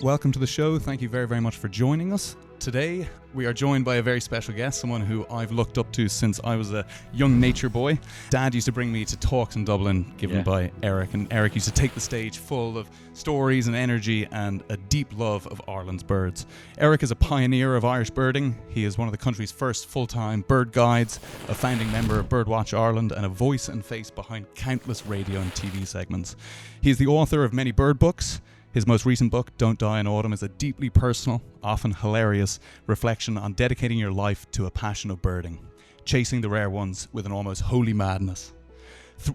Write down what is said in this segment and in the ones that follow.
welcome to the show. Thank you very, very much for joining us. Today, we are joined by a very special guest, someone who I've looked up to since I was a young nature boy. Dad used to bring me to talks in Dublin given by Eric, and Eric used to take the stage full of stories and energy and a deep love of Ireland's birds. Eric is a pioneer of Irish birding. He is one of the country's first full-time bird guides, a founding member of Birdwatch Ireland, and a voice and face behind countless radio and TV segments. He is the author of many bird books. His most recent book, Don't Die in Autumn, is a deeply personal, often hilarious reflection on dedicating your life to a passion of birding, chasing the rare ones with an almost holy madness.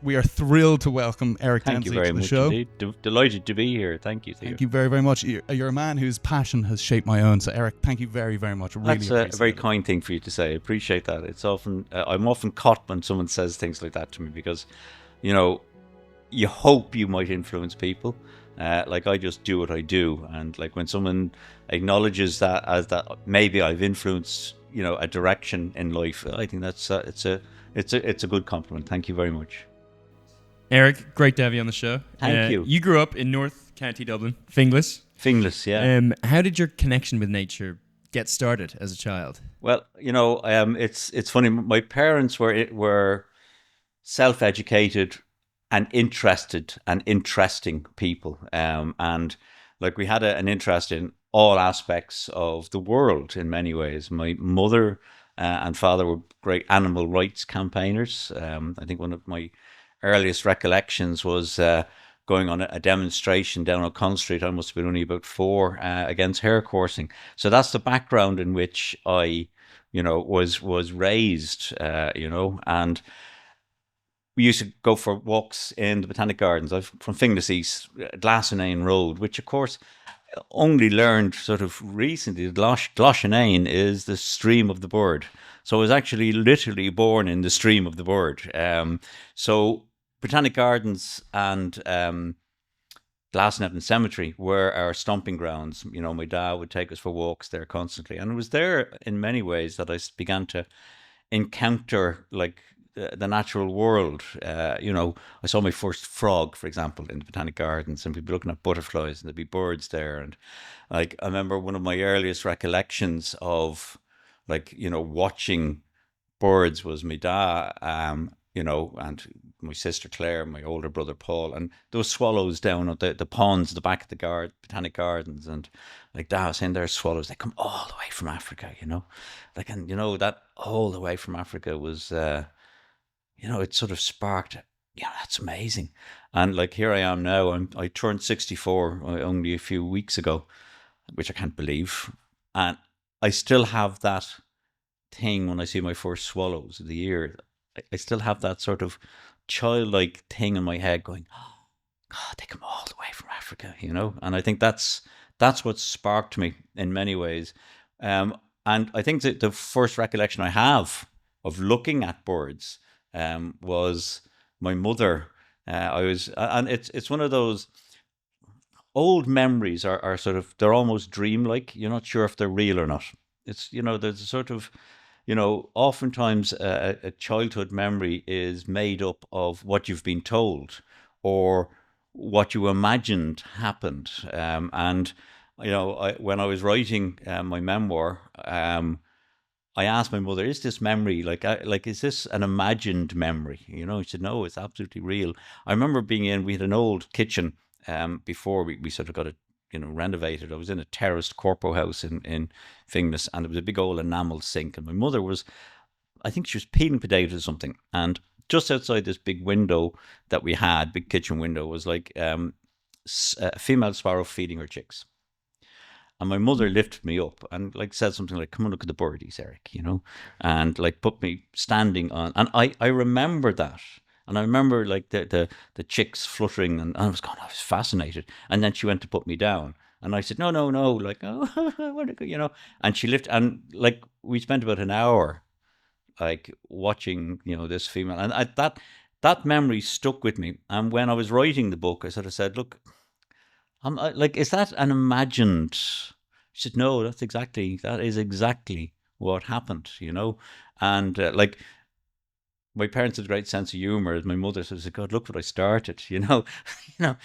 We are thrilled to welcome Eric Dempsey to the show. Delighted to be here. Thank you. Thank you very, very much. You're a man whose passion has shaped my own. So, Eric, thank you very, very much. Really That's a very kind thing for you to say. I appreciate that. It's often I'm often caught when someone says things like that to me because, you hope you might influence people. Like I just do what I do, and like when someone acknowledges that as that maybe I've influenced a direction in life, I think that's it's a good compliment. Thank you very much, Eric. Great to have you on the show. Thank you. You grew up in North County Dublin, Finglas. Yeah. How did your connection with nature get started as a child? Well, it's funny. My parents were self-educated and interested and interesting people, and like we had an interest in all aspects of the world in many ways. My mother and father were great animal rights campaigners. I think one of my earliest recollections was going on a demonstration down O'Connell Street. I must have been only about 4 against hare coursing. So that's the background in which I was raised, and we used to go for walks in the Botanic Gardens. I'm from Finglas East, Glashanane Road, which of course only learned sort of recently. Glashanane is the stream of the bird. So I was actually literally born in the stream of the bird. So Botanic Gardens and Glasnevin Cemetery were our stomping grounds. My dad would take us for walks there constantly. And it was there in many ways that I began to encounter like the natural world. I saw my first frog, for example, in the Botanic Gardens, and we'd be looking at butterflies and there'd be birds there. And like, I remember one of my earliest recollections of watching birds was my dad, and my sister Claire, my older brother Paul, and those swallows down at the ponds at the back of the Botanic Gardens. And like Dad was saying, there's swallows, they come all the way from Africa, that all the way from Africa was, it sort of sparked, that's amazing. And like here I am now, I turned 64 only a few weeks ago, which I can't believe. And I still have that thing when I see my first swallows of the year. I still have that sort of childlike thing in my head going, oh, God, they come all the way from Africa, And I think that's what sparked me in many ways. And I think that the first recollection I have of looking at birds was my mother. And it's one of those old memories are sort of, they're almost dreamlike. You're not sure if they're real or not. It's, there's a sort of, oftentimes a childhood memory is made up of what you've been told or what you imagined happened. And when I was writing my memoir, I asked my mother, is this memory, is this an imagined memory? She said, no, it's absolutely real. I remember we had an old kitchen before we sort of got it, renovated. I was in a terraced corpo house in Finglas, and it was a big old enamel sink. And my mother I think she was peeling potatoes or something. And just outside this big window that we had, big kitchen window, was like a female sparrow feeding her chicks. And my mother lifted me up and said something like, come and look at the birdies, Eric, and put me standing on. And I remember that. And I remember the chicks fluttering, and I was fascinated. And then she went to put me down. And I said, no, and she lifted, and we spent about an hour watching, this female. And that memory stuck with me. And when I was writing the book, I sort of said, look, is that an imagined? She said, no, that is exactly what happened, And my parents had a great sense of humor. As my mother says, "God, look what I started." You know, I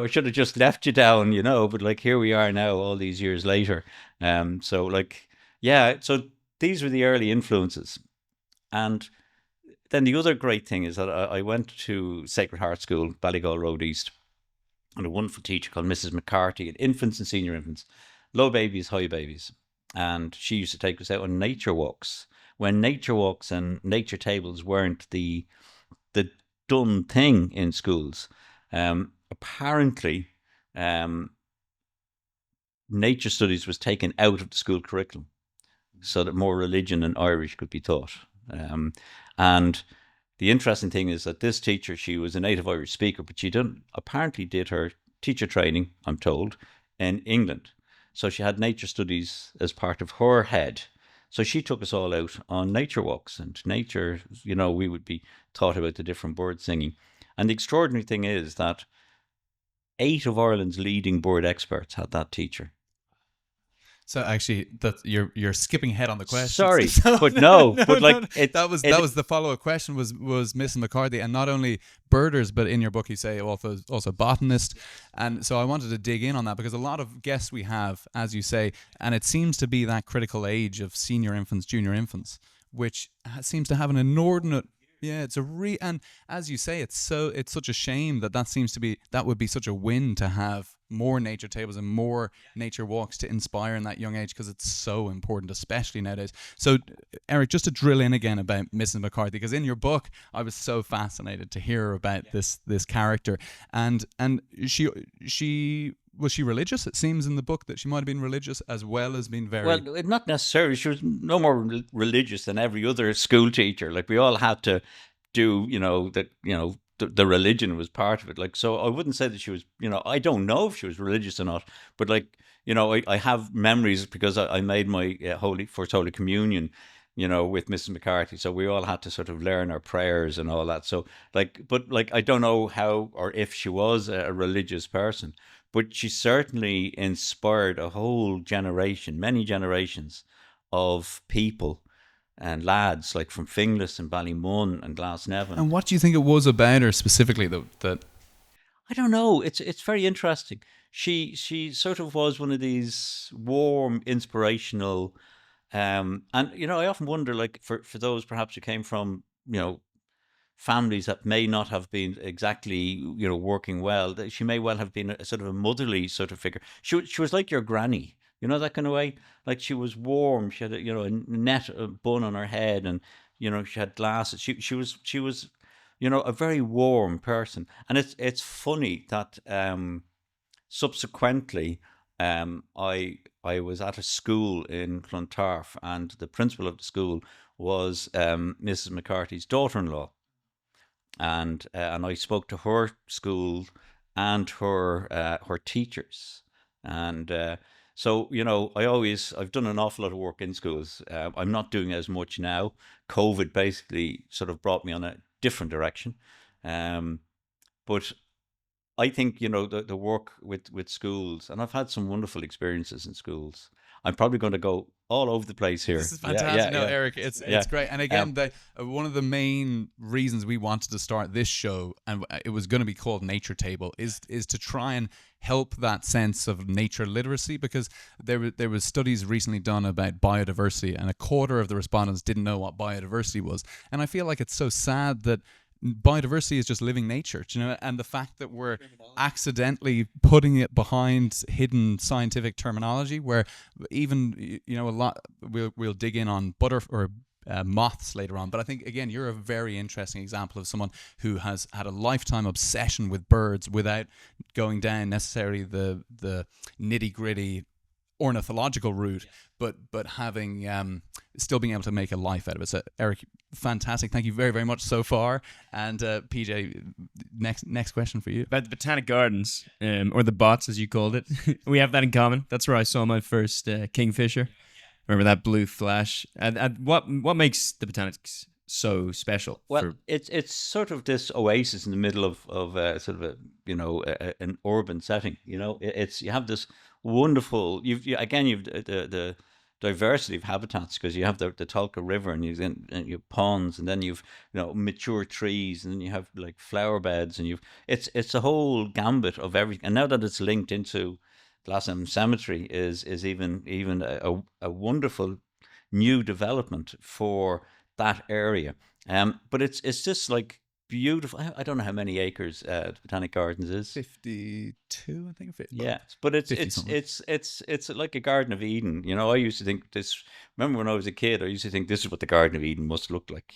should have just left you down. But like here we are now, all these years later. So like, yeah. So these were the early influences, and then the other great thing is that I went to Sacred Heart School, Ballygall Road East, and a wonderful teacher called Mrs. McCarthy, at infants and senior infants, low babies, high babies, and she used to take us out on nature walks when nature walks and nature tables weren't the done thing in schools. Apparently, nature studies was taken out of the school curriculum so that more religion and Irish could be taught. And the interesting thing is that this teacher, she was a native Irish speaker, but she apparently did her teacher training, I'm told, in England. So she had nature studies as part of her head. So she took us all out on nature walks and nature, we would be taught about the different bird singing. And the extraordinary thing is that 8 of Ireland's leading bird experts had that teacher. So actually, that you're skipping ahead on the question. Sorry, but no, but like that was the follow-up question was Mrs. McCarthy, and not only birders, but in your book you say also botanist, and so I wanted to dig in on that because a lot of guests we have, as you say, and it seems to be that critical age of senior infants, junior infants, which seems to have an inordinate. Yeah, and as you say, it's such a shame that would be such a win to have more nature tables and more nature walks to inspire in that young age, because it's so important, especially nowadays. So, Eric, just to drill in again about Mrs. McCarthy, because in your book I was so fascinated to hear about this character, and she was she religious? It seems in the book that she might have been religious as well as being very... Well, not necessarily. She was no more religious than every other school teacher. Like, we all had to do, the religion was part of it. Like, so I wouldn't say that she was, I don't know if she was religious or not, but like, I have memories because I made my First Holy Communion, with Mrs. McCarthy. So we all had to sort of learn our prayers and all that. So I don't know how or if she was a religious person, but she certainly inspired a whole generation, many generations of people and lads, like from Finglas and Ballymun and Glasnevin. And what do you think it was about her specifically that I don't know. It's very interesting. She sort of was one of these warm, inspirational, and I often wonder, like, for those perhaps who came from families that may not have been exactly working well, that she may well have been a sort of a motherly sort of figure. She was like your granny. That kind of way. Like, she was warm. She had a net bun on her head, and she had glasses. She was a very warm person. And it's funny that subsequently I was at a school in Clontarf, and the principal of the school was Mrs. McCarthy's daughter-in-law, and I spoke to her school and her teachers, and. So, I've done an awful lot of work in schools. I'm not doing as much now. COVID basically sort of brought me on a different direction. But I think, the work with schools, and I've had some wonderful experiences in schools. I'm probably going to go all over the place here. This is fantastic. Eric, it's great. And again, one of the main reasons we wanted to start this show, and it was going to be called Nature Table, is to try and help that sense of nature literacy, because there was studies recently done about biodiversity, and a quarter of the respondents didn't know what biodiversity was. And I feel like it's so sad that biodiversity is just living nature, and the fact that we're accidentally putting it behind hidden scientific terminology, where even a lot we'll dig in on moths later on. But I think, again, you're a very interesting example of someone who has had a lifetime obsession with birds without going down necessarily the nitty gritty ornithological route, but having still being able to make a life out of it. So, Eric, fantastic. Thank you very, very much so far. And PJ, next question for you. About the Botanic Gardens, or the bots as you called it. We have that in common. That's where I saw my first kingfisher. Remember that blue flash? And what makes the Botanics so special? Well, it's sort of this oasis in the middle of sort of an urban setting. You have this wonderful. You've the diversity of habitats, because you have the Tolka River, and you have ponds, and then you've mature trees, and then you have like flower beds, and it's a whole gambit of everything. And now that it's linked into Glasnevin Cemetery is even a wonderful new development for that area. But it's just like beautiful. I don't know how many acres the Botanic Gardens is. 52, I think. Yeah, but it's 50 it's something. it's like a Garden of Eden. I used to think this. Remember when I was a kid, I used to think this is what the Garden of Eden must look like.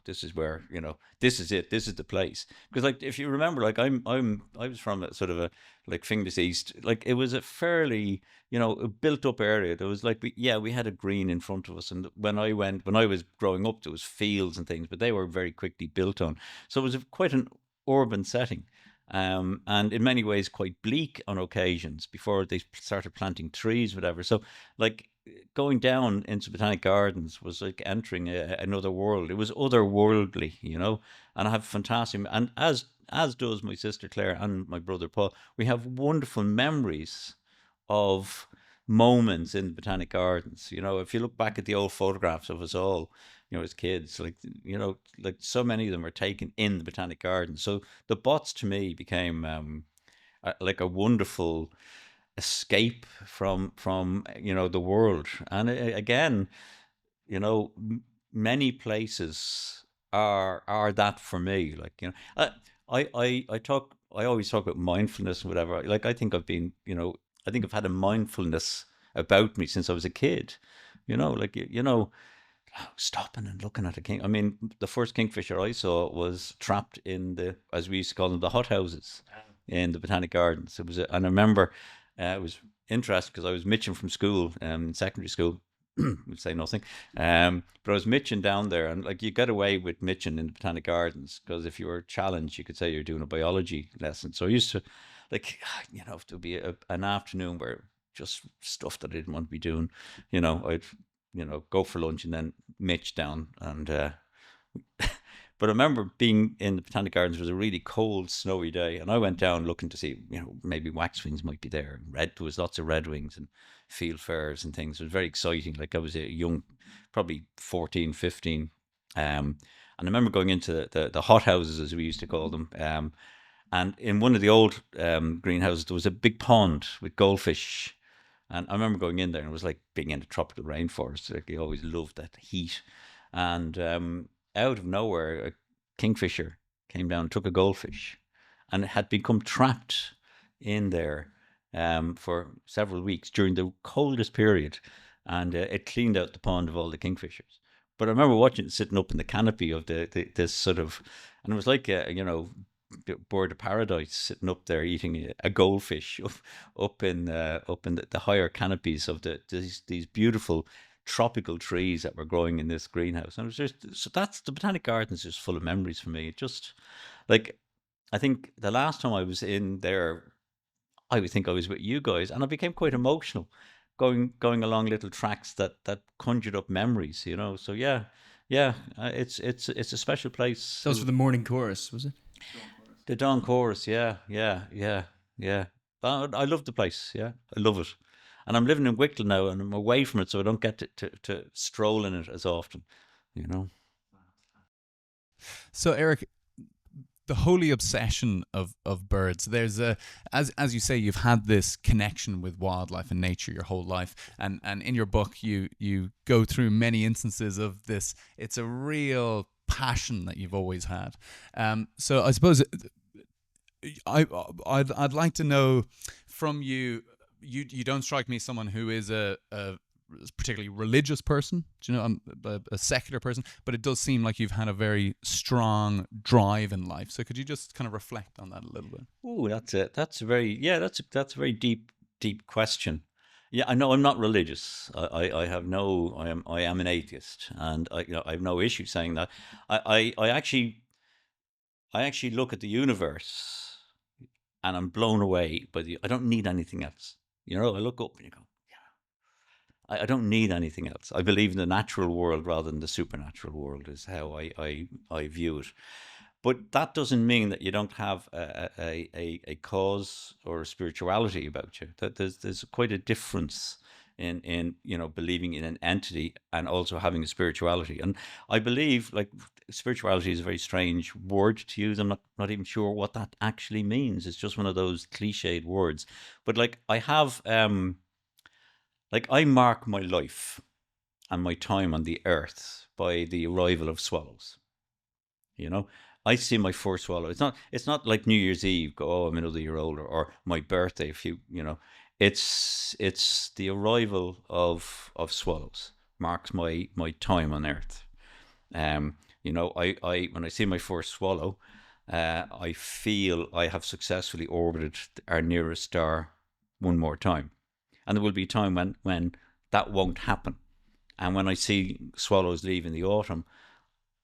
This is where this is it. This is the place. Because like if you remember, like I was from a sort of a like Finglas East. Like it was a fairly a built up area. There was like we had a green in front of us, and when I was growing up, there was fields and things, but they were very quickly built on. So it was quite an urban setting. And in many ways quite bleak on occasions before they started planting trees, whatever. So, like going down into Botanic Gardens was like entering another world. It was otherworldly, And I have fantastic, and as does my sister Claire and my brother Paul. We have wonderful memories of moments in the Botanic Gardens. If you look back at the old photographs of us all, as kids, like so many of them are taken in the Botanic Gardens. So the bots to me became like a wonderful escape from the world. And again, many places are that for me. Like I always talk about mindfulness and whatever. Like I think I think I've had a mindfulness about me since I was a kid. Like stopping and looking at a king. I mean, the first kingfisher I saw was trapped in as we used to call them, the hothouses in the Botanic Gardens. And I remember it was interesting because I was mitching from school, secondary school. We'll say nothing. But I was mitching down there, and like you get away with mitching in the Botanic Gardens because if you were challenged, you could say you're doing a biology lesson. So I used to, like, there'd be an afternoon where just stuff that I didn't want to be doing. I'd go for lunch and then mitch down. And but I remember being in the Botanic Gardens. It was a really cold, snowy day, and I went down looking to see, maybe waxwings might be there. There was lots of redwings and fieldfares and things. It was very exciting. Like I was a young, probably 14, 15. And I remember going into the hothouses, as we used to call them. And in one of the old greenhouses, there was a big pond with goldfish. And I remember going in there, and it was like being in the tropical rainforest. Like, I always loved that heat. And out of nowhere, a kingfisher came down and took a goldfish, and it had become trapped in there for several weeks during the coldest period. And it cleaned out the pond of all the kingfishers. But I remember watching it sitting up in the canopy of this sort of, and it was like bird of paradise sitting up there eating a goldfish up in the higher canopies of these beautiful tropical trees that were growing in this greenhouse. And it was that's the Botanic Gardens, just full of memories for me. It just, like, I think the last time I was in there, I would think I was with you guys, and I became quite emotional going along little tracks that conjured up memories. So yeah, it's a special place. That was for the morning chorus, was it? The Dawn Chorus, yeah. I love the place, yeah. I love it. And I'm living in Wicklow now, and I'm away from it, so I don't get to stroll in it as often, So, Eric, the holy obsession of birds, there's as you say, you've had this connection with wildlife and nature your whole life, and in your book you go through many instances of this. It's a real passion that you've always had. So I suppose I'd like to know from you. You don't strike me as someone who is a particularly religious person, a secular person, but it does seem like you've had a very strong drive in life. So could you just kind of reflect on that a little bit? Oh, that's a very deep question. Yeah, I know I'm not religious. I am an atheist, and I have no issue saying that. I actually look at the universe, and I'm blown away by I don't need anything else. I look up and you go, yeah. I don't need anything else. I believe in the natural world rather than the supernatural world is how I view it. But that doesn't mean that you don't have a cause or a spirituality about you. That there's quite a difference in believing in an entity and also having a spirituality. And I believe, like, spirituality is a very strange word to use. I'm not even sure what that actually means. It's just one of those cliched words. But like, I have like, I mark my life and my time on the earth by the arrival of swallows. You know, I see my first swallow. It's not like New Year's Eve, go, oh, I'm another year older, or my birthday, if it's the arrival of swallows marks my time on earth. I when I see my first swallow, I feel I have successfully orbited our nearest star one more time. And there will be a time when that won't happen. And when I see swallows leave in the autumn,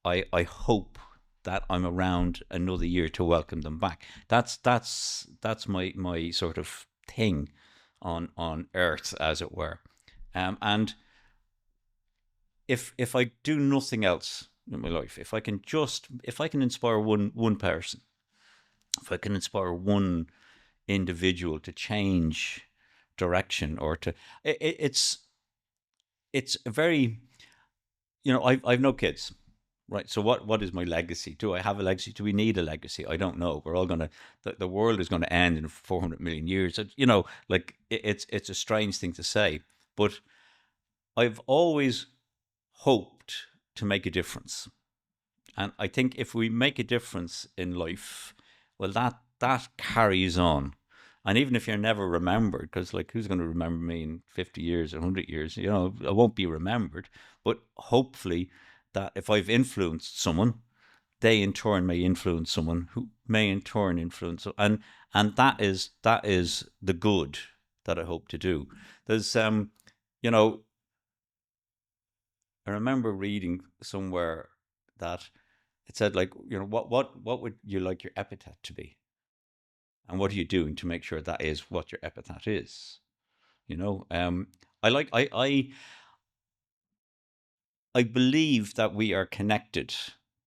I hope that I'm around another year to welcome them back. That's my sort of thing on Earth, as it were. And if I do nothing else in my life, if I can inspire one person, if I can inspire one individual to change direction, or to it's a very, I've no kids. Right. So what is my legacy? Do I have a legacy? Do we need a legacy? I don't know. We're all the world is going to end in 400 million years. Like, it's a strange thing to say, but I've always hoped to make a difference. And I think if we make a difference in life, well, that carries on. And even if you're never remembered, because, like, who's going to remember me in 50 years or 100 years? I won't be remembered. But hopefully, that if I've influenced someone, they in turn may influence someone who may in turn influence, and that is the good that I hope to do. There's I remember reading somewhere that it said, like, what would you like your epitaph to be, and what are you doing to make sure that is what your epitaph is? I believe that we are connected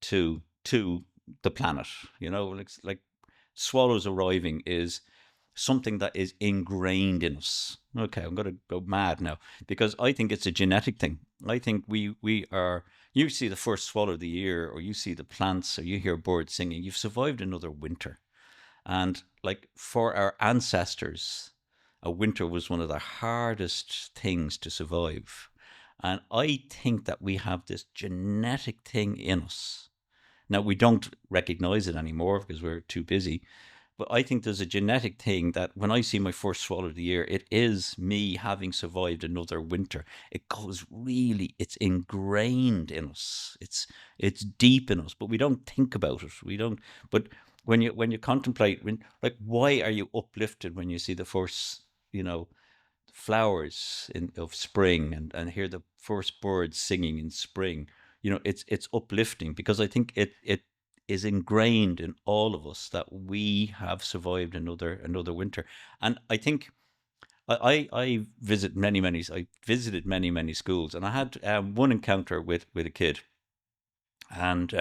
to the planet. Like swallows arriving is something that is ingrained in us. Okay, I'm going to go mad now, because I think it's a genetic thing. I think we are. You see the first swallow of the year, or you see the plants, or you hear birds singing. You've survived another winter, and, like, for our ancestors, a winter was one of the hardest things to survive. And I think that we have this genetic thing in us. Now, we don't recognize it anymore because we're too busy. But I think there's a genetic thing that when I see my first swallow of the year, it is me having survived another winter. It's ingrained in us. It's deep in us, but we don't think about it. We don't. But when you contemplate, like, why are you uplifted when you see the first, flowers of spring, and hear the first birds singing in spring? It's uplifting, because I think it is ingrained in all of us that we have survived another winter. And I think I visited many schools, and I had one encounter with a kid, and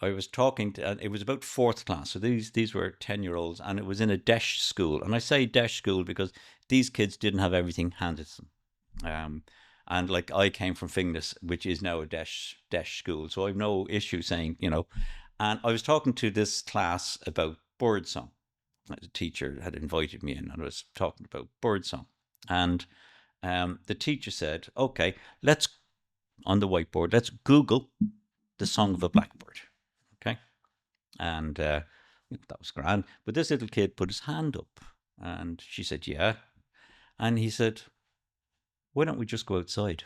I was talking to, and it was about fourth class. So these were 10-year-olds, and it was in a Desh school. And I say Desh school because these kids didn't have everything handed to them. And, like, I came from Finglas, which is now a Desh school. So I've no issue saying, And I was talking to this class about birdsong. The teacher had invited me in, and I was talking about birdsong. And the teacher said, okay, on the whiteboard, let's Google the song of a blackbird. Okay. And that was grand. But this little kid put his hand up, and she said, yeah. And he said, why don't we just go outside?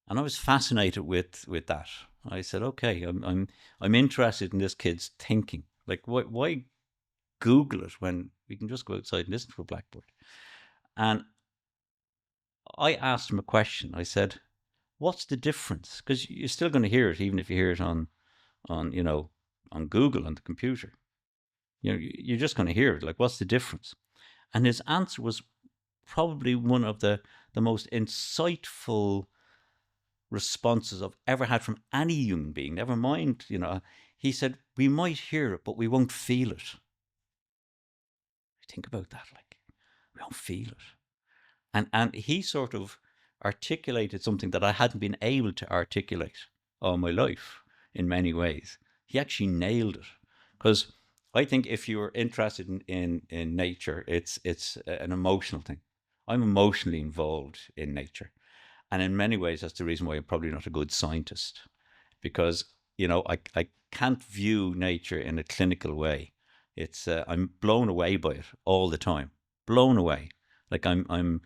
And I was fascinated with that. I said, okay, I'm interested in this kid's thinking. Like, why Google it when we can just go outside and listen to a blackbird? And I asked him a question. I said, what's the difference? Because you're still going to hear it, even if you hear it on Google, on the computer. You're just going to hear it. Like, what's the difference? And his answer was probably one of the most insightful responses I've ever had from any human being. Never mind, he said, we might hear it, but we won't feel it. Think about that. Like, don't feel it. And he sort of articulated something that I hadn't been able to articulate all my life in many ways. He actually nailed it. Because I think if you're interested in nature, it's an emotional thing. I'm emotionally involved in nature. And in many ways, that's the reason why I'm probably not a good scientist. Because, I can't view nature in a clinical way. I'm blown away by it all the time. Blown away. Like I'm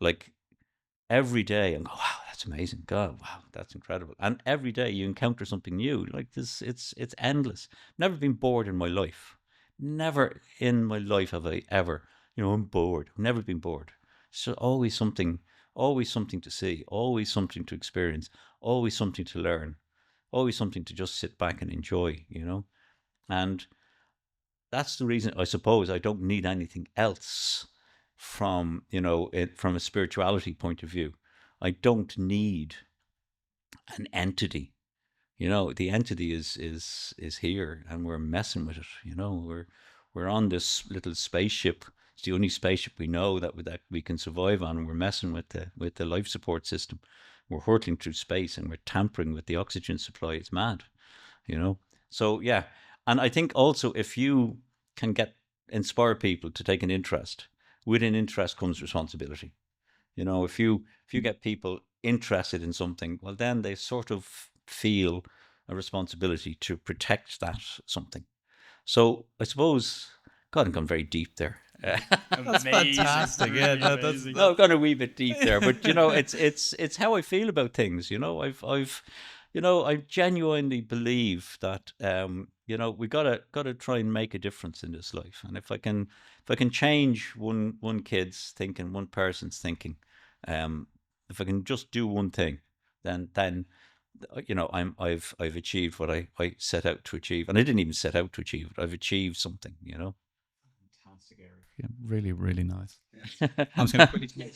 like every day I'm going, wow, that's amazing. God, wow, that's incredible. And every day you encounter something new. Like this, it's endless. Never been bored in my life. Never in my life have I ever, I'm bored. I've never been bored. So always something to see, always something to experience, always something to learn, always something to just sit back and enjoy, And that's the reason, I suppose, I don't need anything else from, from a spirituality point of view. I don't need an entity. The entity is here, and we're messing with it. We're on this little spaceship. It's the only spaceship we know that we can survive on. And we're messing with the life support system. We're hurtling through space, and we're tampering with the oxygen supply. It's mad. So yeah, and I think also if you can inspire people to take an interest, with an interest comes responsibility. If you get people interested in something, well, then they sort of feel a responsibility to protect that something. So I suppose, God, I'm gone very deep there. That's fantastic. Yeah, that's No, I've gone a wee bit deep there, but it's how I feel about things. I genuinely believe that we gotta try and make a difference in this life. And if I can change one kid's thinking, one person's thinking, if I can just do one thing, then I've achieved what I set out to achieve. And I didn't even set out to achieve it. I've achieved something. fantastic, Eric. Yeah, really, really nice. I'm just going to quickly.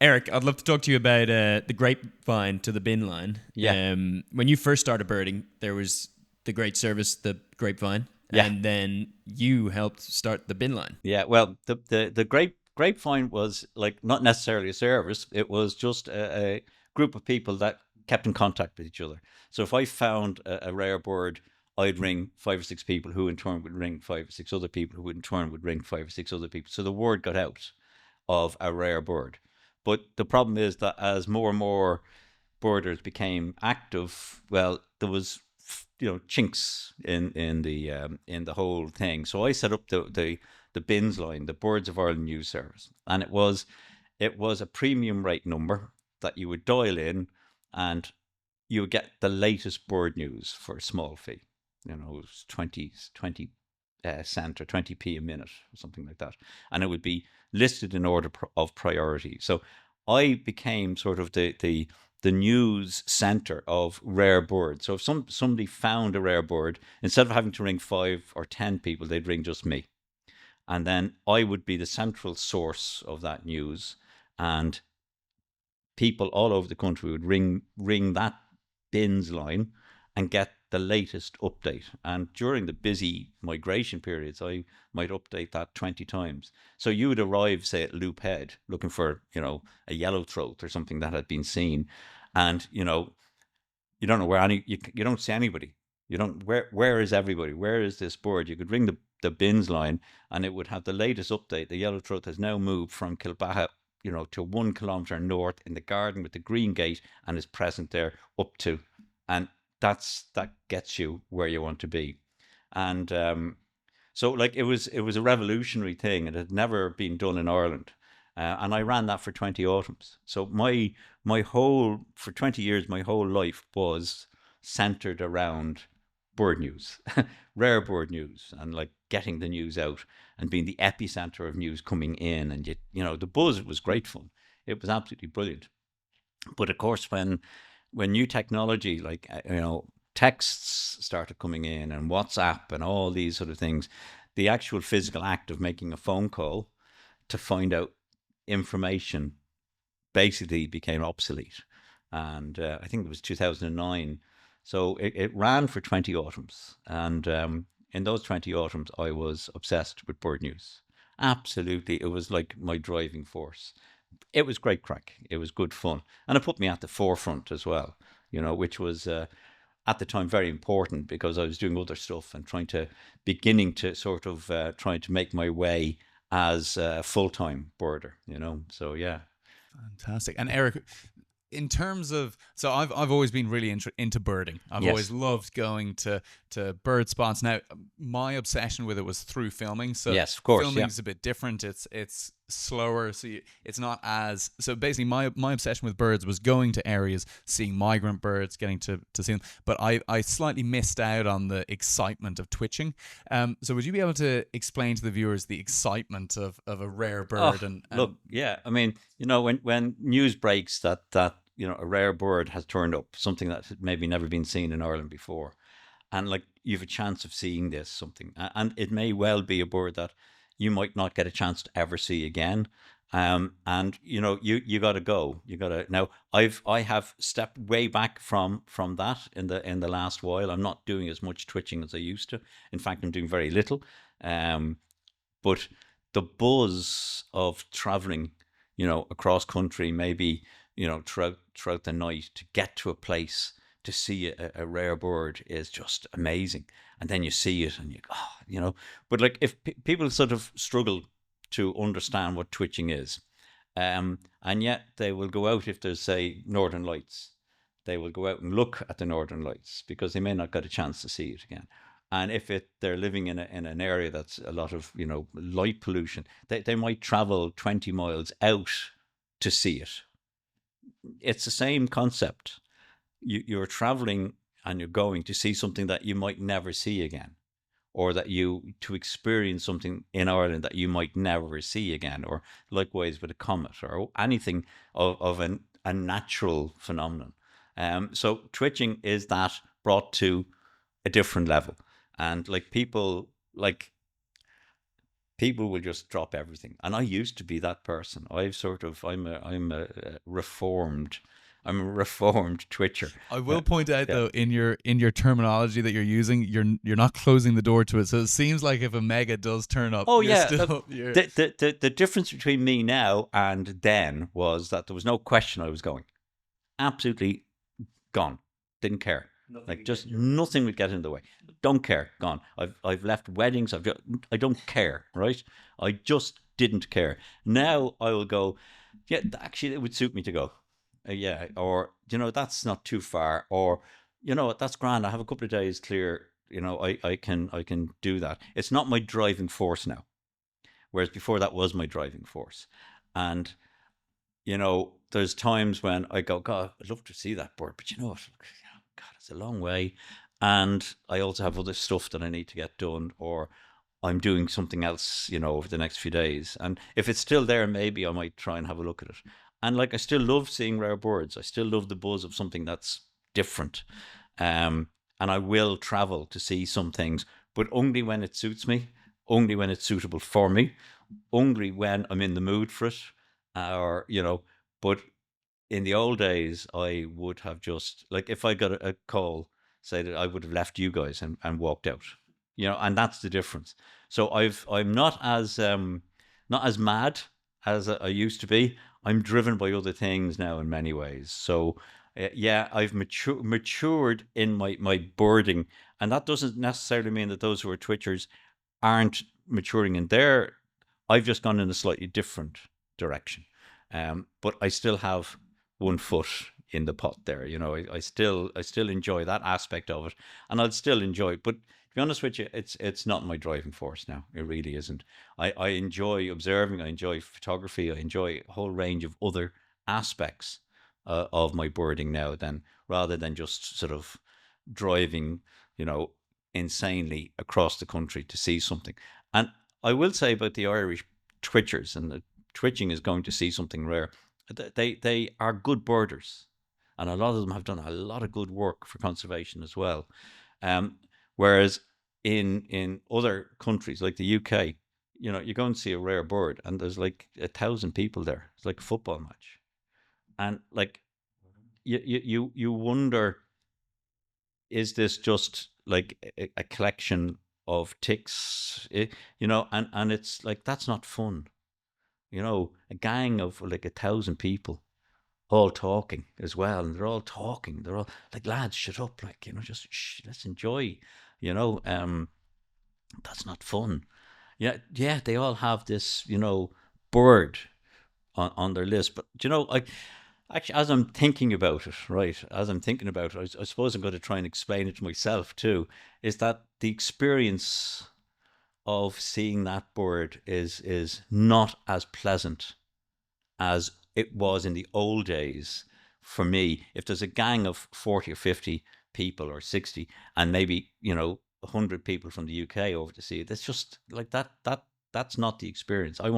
Eric, I'd love to talk to you about the grapevine to the bin line. Yeah. When you first started birding, there was the great service, the grapevine, Yeah. and then you helped start the bin line. Yeah, well, the grapevine was like not necessarily a service. It was just a group of people that kept in contact with each other. So if I found a rare bird, I'd ring 5 or 6 people who in turn would ring 5 or 6 other people who in turn would ring 5 or 6 other people. So the word got out of a rare bird. But the problem is that as more and more birders became active, well, there was chinks in the whole thing. So I set up the bins line, the Birds of Ireland News Service, and it was a premium rate number that you would dial in, and you would get the latest bird news for a small fee. It was 20 cent or 20p a minute or something like that, and it would be listed in order of priority. So I became sort of the news center of rare birds. So if somebody found a rare bird, instead of having to ring 5 or 10 people, they'd ring just me. And then I would be the central source of that news, and people all over the country would ring that bins line and get the latest update. And during the busy migration periods, I might update that 20 times. So you would arrive, say, at Loop Head looking for, a yellowthroat or something that had been seen. And, you don't know where you don't see anybody. You don't, where is everybody? Where is this bird? You could ring the bins line and it would have the latest update. The yellowthroat has now moved from Kilbaha, to 1 kilometre north in the garden with the green gate and is present there up to, and that gets you where you want to be. And so like it was a revolutionary thing. It had never been done in Ireland. And I ran that for 20 autumns. So for 20 years, my whole life was centered around bird news, rare bird news, and like getting the news out and being the epicenter of news coming in. And the buzz was great fun. It was absolutely brilliant. But of course, when new technology like texts started coming in and WhatsApp and all these sort of things, the actual physical act of making a phone call to find out information basically became obsolete. And I think it was 2009. So it ran for 20 autumns. And in those 20 autumns, I was obsessed with bird news. Absolutely, it was like my driving force. It was great crack. It was good fun, and it put me at the forefront as well. Which was at the time very important because I was doing other stuff and beginning to sort of trying to make my way as a full-time birder. So yeah. Fantastic. And Eric, in terms of, so I've always been really into birding. I've Yes. always loved going to bird spots. Now, my obsession with it was through filming. So Yes, of course, filming's a bit different. It's slower, so it's not as, so basically my obsession with birds was going to areas, seeing migrant birds, getting to see them. But I slightly missed out on the excitement of twitching. So would you be able to explain to the viewers the excitement of a rare bird? And Look, yeah, I mean, when news breaks that a rare bird has turned up, something that had maybe never been seen in Ireland before, and like you have a chance of seeing something, and it may well be a bird that you might not get a chance to ever see again. And you got to go. You got to now. I have stepped way back from that in the last while. I'm not doing as much twitching as I used to. In fact, I'm doing very little. But the buzz of traveling, across country, maybe throughout the night to get to a place to see a rare bird is just amazing. And then you see it and but like if people sort of struggle to understand what twitching is, and yet they will go out if there's, say, Northern Lights, they will go out and look at the Northern Lights because they may not get a chance to see it again. And if they're living in an area that's a lot of light pollution, they might travel 20 miles out to see it. It's the same concept. You're traveling and you're going to see something that you might never see again, or to experience something in Ireland that you might never see again, or likewise with a comet or anything of a natural phenomenon. So twitching is that brought to a different level, and people will just drop everything. And I used to be that person. I'm a reformed twitcher. I will point out though, in your terminology that you're using, you're not closing the door to it. So it seems like if a mega does turn up, The difference between me now and then was that there was no question I was going. Absolutely gone. Didn't care. Nothing would get in the way. Don't care. Gone. I've left weddings. I don't care. Right. I just didn't care. Now I will go. Yeah, actually, it would suit me to go. Yeah, or that's not too far, or that's grand. I have a couple of days clear. I can do that. It's not my driving force now, whereas before that was my driving force. And there's times when I go, God, I'd love to see that bird, but you know what? God, it's a long way, and I also have other stuff that I need to get done, or I'm doing something else, over the next few days. And if it's still there, maybe I might try and have a look at it. And I still love seeing rare birds. I still love the buzz of something that's different. And I will travel to see some things, but only when it suits me, only when it's suitable for me, only when I'm in the mood for it, but in the old days, I would have just, if I got a call, say that I would have left you guys and walked out, and that's the difference. So I'm not as mad as I used to be. I'm driven by other things now in many ways. So I've matured in my birding, and that doesn't necessarily mean that those who are twitchers aren't maturing in their. I've just gone in a slightly different direction, but I still have one foot in the pot there. I still enjoy that aspect of it, and I'll still enjoy it. But to be honest with you, it's not my driving force now. It really isn't. I enjoy observing. I enjoy photography. I enjoy a whole range of other aspects of my birding now, rather than just sort of driving, insanely across the country to see something. And I will say about the Irish twitchers, and the twitching is going to see something rare. They are good birders, and a lot of them have done a lot of good work for conservation as well. Whereas in other countries like the UK, you go and see a rare bird, and there's 1,000 people there. It's like a football match, and you wonder, is this just a collection of ticks, and it's like, that's not fun. A gang of like 1,000 people all talking as well, and they're all talking. They're all like, lads, shut up, like, just let's enjoy. That's not fun. Yeah, yeah, they all have this, bird on their list. But I actually, as I'm thinking about it, right, I suppose I'm going to try and explain it to myself too. Is that the experience of seeing that bird is not as pleasant as it was in the old days for me. If there's a gang of 40 or 50 people or 60, and maybe 100 people from the UK over to see it, it's just like that's not the experience I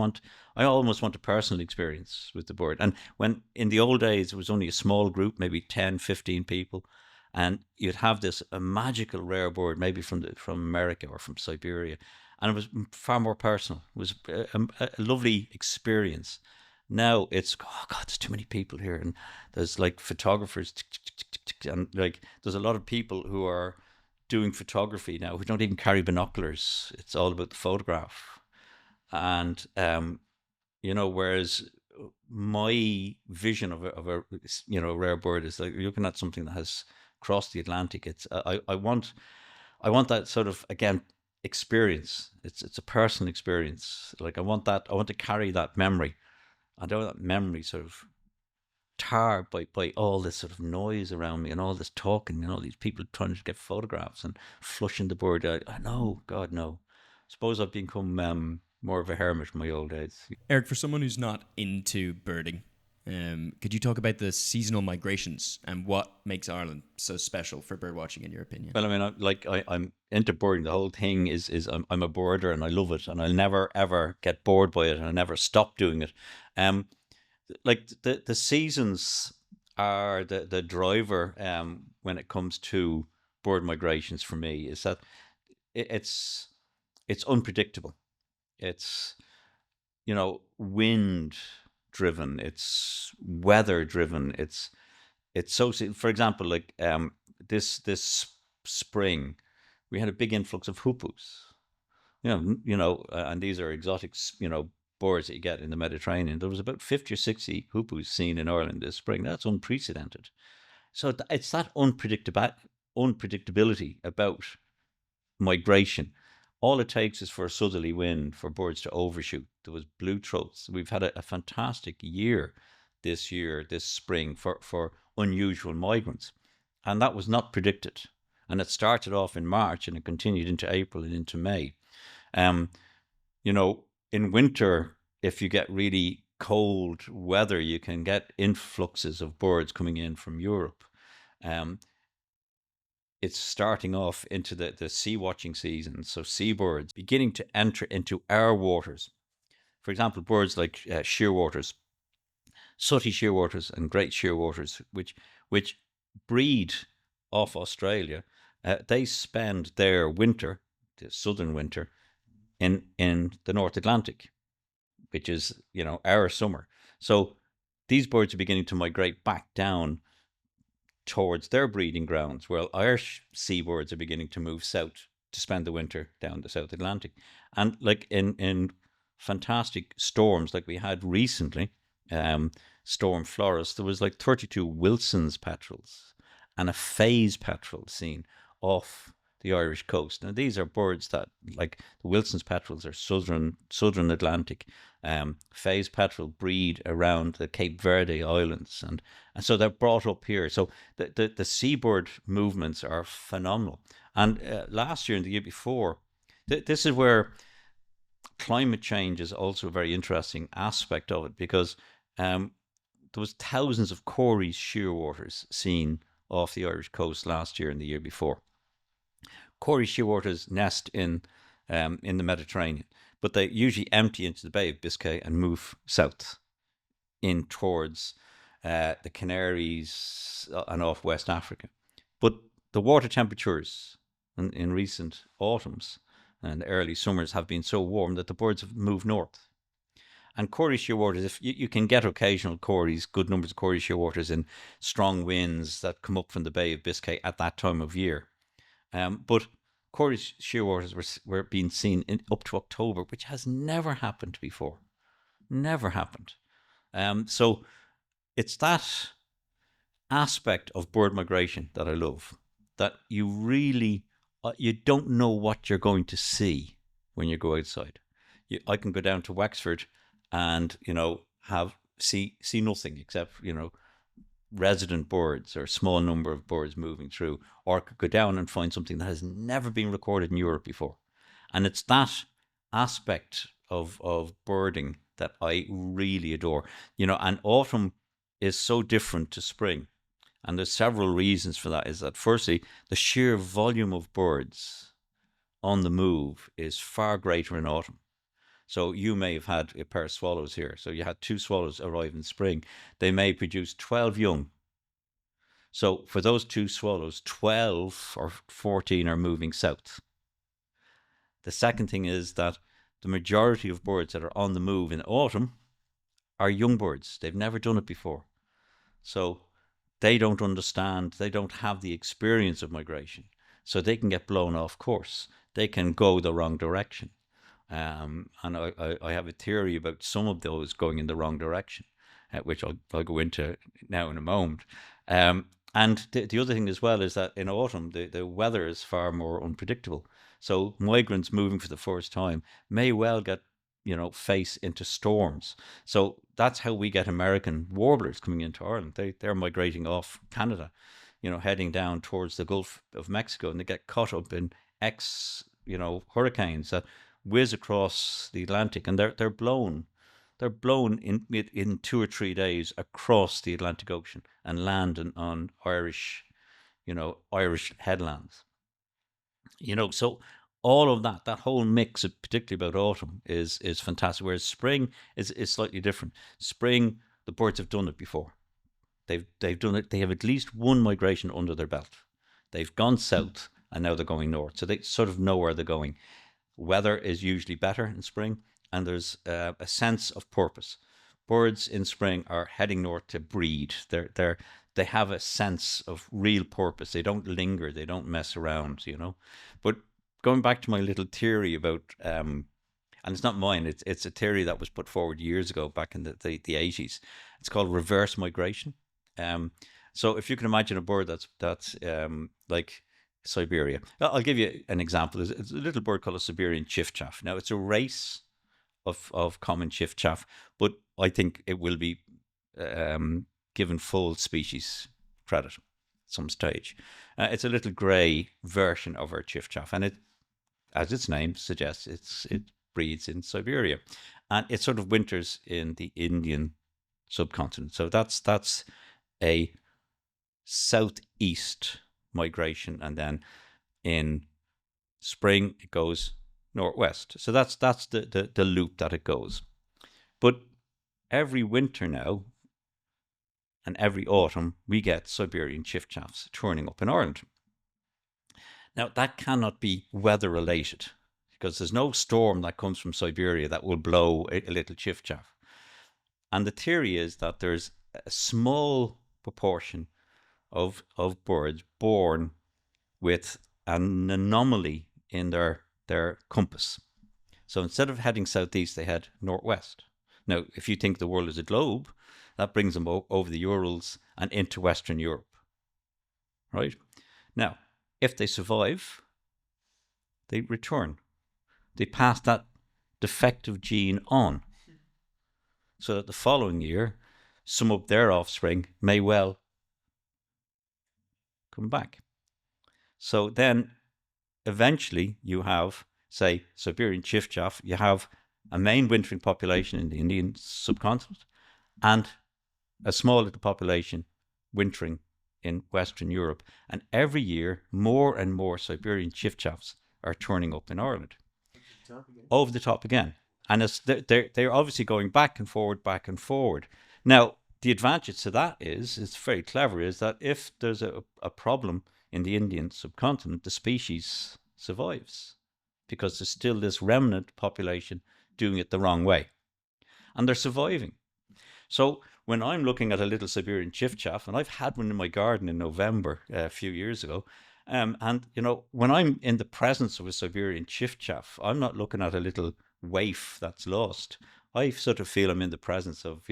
almost want a personal experience with the bird. And when in the old days it was only a small group, maybe 10, 15 people, and you'd have this a magical rare bird, maybe from America or from Siberia, and it was far more personal. It was a lovely experience. Now it's, oh God, there's too many people here, and there's like photographers, and like there's a lot of people who are doing photography now who don't even carry binoculars. It's all about the photograph, and whereas my vision of a rare bird is like, you're looking at something that has crossed the Atlantic. It's I want that sort of, again, experience. It's a personal experience. Like I want to carry that memory. I don't want that memory sort of tarred by all this sort of noise around me and all this talking and all these people trying to get photographs and flushing the bird out. I know, God, no. I suppose I've become more of a hermit in my old days. Eric, for someone who's not into birding, could you talk about the seasonal migrations and what makes Ireland so special for birdwatching, in your opinion? Well, I mean, I'm into birding. The whole thing is I'm a birder, and I love it, and I'll never ever get bored by it, and I'll never stop doing it. Like the seasons are the driver when it comes to bird migrations for me. Is that it's unpredictable. It's wind driven. It's weather driven. It's so, for example, like this spring, we had a big influx of hoopoes. And these are exotics, birds that you get in the Mediterranean. There was about 50 or 60 hoopoes seen in Ireland this spring. That's unprecedented. So it's that unpredictability about migration. All it takes is for a southerly wind for birds to overshoot. There was blue throats. We've had a fantastic year this spring, for unusual migrants. And that was not predicted. And it started off in March and it continued into April and into May. In winter, if you get really cold weather, you can get influxes of birds coming in from Europe. It's starting off into the sea watching season. So seabirds beginning to enter into our waters. For example, birds like shearwaters, sooty shearwaters and great shearwaters, which breed off Australia. They spend their winter, the southern winter, in the North Atlantic, which is our summer. So these birds are beginning to migrate back down towards their breeding grounds, while Irish seabirds are beginning to move south to spend the winter down the South Atlantic. And like in fantastic storms like we had recently, Storm Floris, there was like 32 Wilson's petrels and a phase petrel seen off the Irish coast. Now these are birds that, like the Wilson's petrels, are southern Atlantic. Phase petrel breed around the Cape Verde Islands, and so they're brought up here. So the seabird movements are phenomenal. And last year and the year before, this is where climate change is also a very interesting aspect of it, because there was thousands of Corey's shearwaters seen off the Irish coast last year and the year before. Corey shearwaters nest in the Mediterranean, but they usually empty into the Bay of Biscay and move south in towards the Canaries and off West Africa. But the water temperatures in recent autumns and early summers have been so warm that the birds have moved north. And Corey shearwaters, if you can get occasional Corys, good numbers of Corey shearwaters in strong winds that come up from the Bay of Biscay at that time of year. But Cornish shearwaters were being seen in up to October, which has never happened before. Never happened. So it's that aspect of bird migration that I love, that you really, you don't know what you're going to see when you go outside. I can go down to Wexford and, see nothing except, resident birds or a small number of birds moving through, or I could go down and find something that has never been recorded in Europe before. And it's that aspect of birding that I really adore. And autumn is so different to spring. And there's several reasons for that. Is that firstly, the sheer volume of birds on the move is far greater in autumn. So you may have had a pair of swallows here. So you had 2 swallows arrive in spring. They may produce 12 young. So for those 2 swallows, 12 or 14 are moving south. The second thing is that the majority of birds that are on the move in autumn are young birds. They've never done it before. So they don't understand, they don't have the experience of migration. So they can get blown off course. They can go the wrong direction. And I have a theory about some of those going in the wrong direction, which I'll go into now in a moment. And the other thing as well is that in autumn, the weather is far more unpredictable. So migrants moving for the first time may well get, face into storms. So that's how we get American warblers coming into Ireland. They're migrating off Canada, heading down towards the Gulf of Mexico, and they get caught up in hurricanes that whiz across the Atlantic, and they're blown in 2 or 3 days across the Atlantic Ocean and land on Irish headlands. So all of that whole mix, particularly about autumn, is fantastic. Whereas spring is slightly different. Spring, the birds have done it before. They've done it. They have at least one migration under their belt. They've gone south and now they're going north. So they sort of know where they're going. Weather is usually better in spring, and there's a sense of purpose. Birds in spring are heading north to breed. They have a sense of real purpose. They don't linger. They don't mess around, But going back to my little theory about, and it's not mine. It's a theory that was put forward years ago, back in the 80s. It's called reverse migration. So if you can imagine a bird that's like Siberia. I'll give you an example. It's a little bird called a Siberian chiffchaff. Now, it's a race of common chiffchaff, but I think it will be given full species credit at some stage. It's a little grey version of our chiffchaff, and it, as its name suggests, it breeds in Siberia, and it sort of winters in the Indian subcontinent. So that's a southeast migration, and then in spring it goes northwest. So that's the loop that it goes. But every winter now and every autumn we get Siberian chiffchaffs turning up in Ireland. Now that cannot be weather related, because there's no storm that comes from Siberia that will blow a little chiffchaff. And the theory is that there's a small proportion of birds born with an anomaly in their compass. So instead of heading southeast, they head northwest. Now, if you think the world is a globe, that brings them over the Urals and into Western Europe. Right? Now, if they survive, they return. They pass that defective gene on, so that the following year, some of their offspring may well come back. So then eventually you have, say, Siberian chiffchaff, you have a main wintering population in the Indian subcontinent and a small little population wintering in Western Europe. And every year, more and more Siberian chiffchaffs are turning up in Ireland. Over the top again. And they're obviously going back and forward. Now, the advantage to that is, it's very clever, is that if there's a problem in the Indian subcontinent, the species survives, because there's still this remnant population doing it the wrong way. And they're surviving. So when I'm looking at a little Siberian chiffchaff, and I've had one in my garden in November a few years ago, And when I'm in the presence of a Siberian chiffchaff, I'm not looking at a little waif that's lost. I sort of feel I'm in the presence of,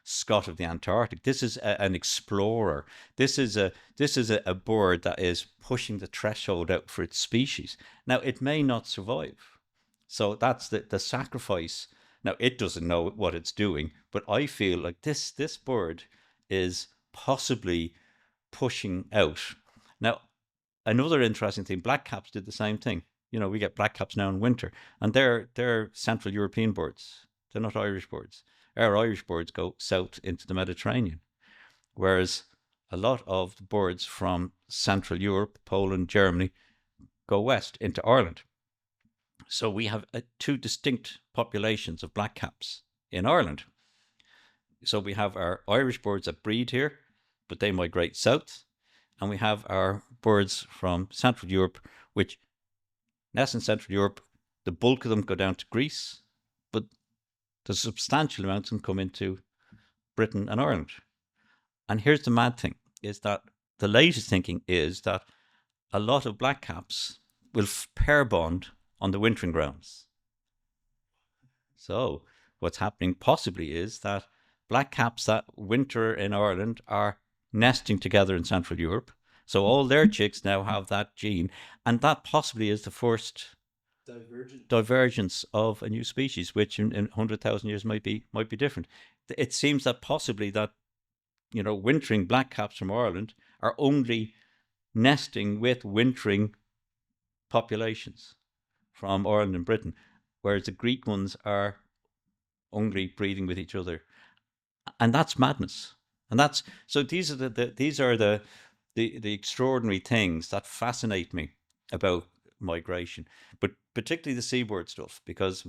Scott of the Antarctic. This is an explorer. This is a bird that is pushing the threshold out for its species. Now, it may not survive. So that's the sacrifice. Now, it doesn't know what it's doing, but I feel like this bird is possibly pushing out. Now, another interesting thing, blackcaps did the same thing. We get blackcaps now in winter, and they're Central European birds. They're not Irish birds. Our Irish birds go south into the Mediterranean, whereas a lot of the birds from Central Europe, Poland, Germany, go west into Ireland. So we have two distinct populations of blackcaps in Ireland. So we have our Irish birds that breed here, but they migrate south. And we have our birds from Central Europe, which nest in Central Europe. The bulk of them go down to Greece, but the substantial amounts of them come into Britain and Ireland. And here's the mad thing, is that the latest thinking is that a lot of blackcaps will pair bond on the wintering grounds. So what's happening possibly is that blackcaps that winter in Ireland are nesting together in Central Europe. So all their chicks now have that gene, and that possibly is the first divergence of a new species, which in 100,000 years might be different. It seems that possibly that wintering blackcaps from Ireland are only nesting with wintering populations from Ireland and Britain, whereas the Greek ones are only breeding with each other, and that's madness. And that's so. These are the extraordinary things that fascinate me about migration, but particularly the seabird stuff, because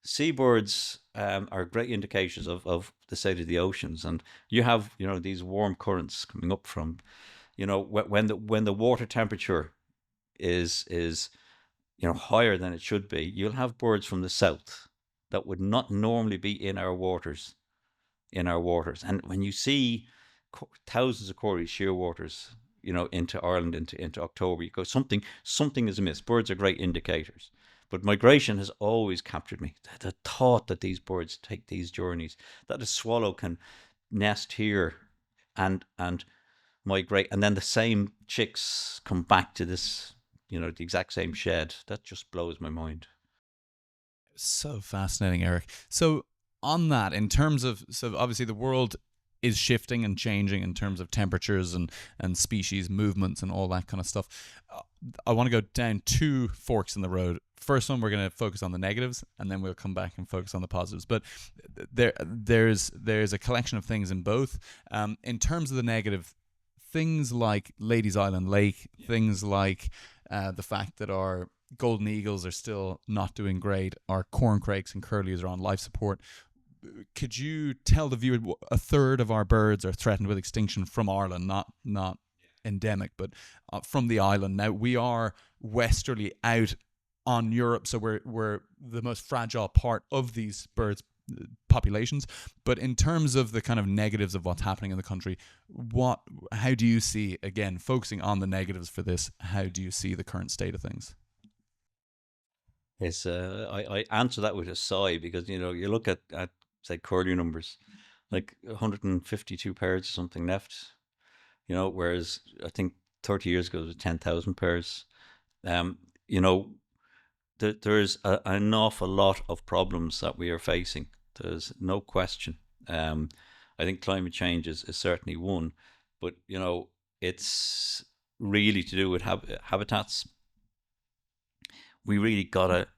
seabirds are great indicators of the state of the oceans. And you have these warm currents coming up from when the water temperature is higher than it should be. You'll have birds from the south that would not normally be in our waters. And when you see thousands of cories, shearwaters, into Ireland into October, you go, something is amiss. Birds are great indicators, but migration has always captured me. The thought that these birds take these journeys, that a swallow can nest here and migrate, and then the same chicks come back to this, the exact same shed, that just blows my mind. So fascinating, Eric. So on that, in terms of, so obviously the world is shifting and changing in terms of temperatures and species movements and all that kind of stuff. I want to go down two forks in the road. First one, we're going to focus on the negatives, and then we'll come back and focus on the positives. But there's a collection of things in both. In terms of the negative, things like Ladies Island Lake, things like the fact that our golden eagles are still not doing great, our corncrakes and curlews are on life support. Could you tell the viewer a third of our birds are threatened with extinction from Ireland, not endemic, but from the island? Now, we are westerly out on Europe, so we're the most fragile part of these birds' populations. But in terms of the kind of negatives of what's happening in the country, how do you see, again, focusing on the negatives for this, how do you see the current state of things? It's I answer that with a sigh, because you look at say curlew numbers, like 152 pairs or something left, whereas I think 30 years ago it was 10,000 pairs. There's an awful lot of problems that we are facing. There's no question. I think climate change is certainly one, but it's really to do with habitats. We really gotta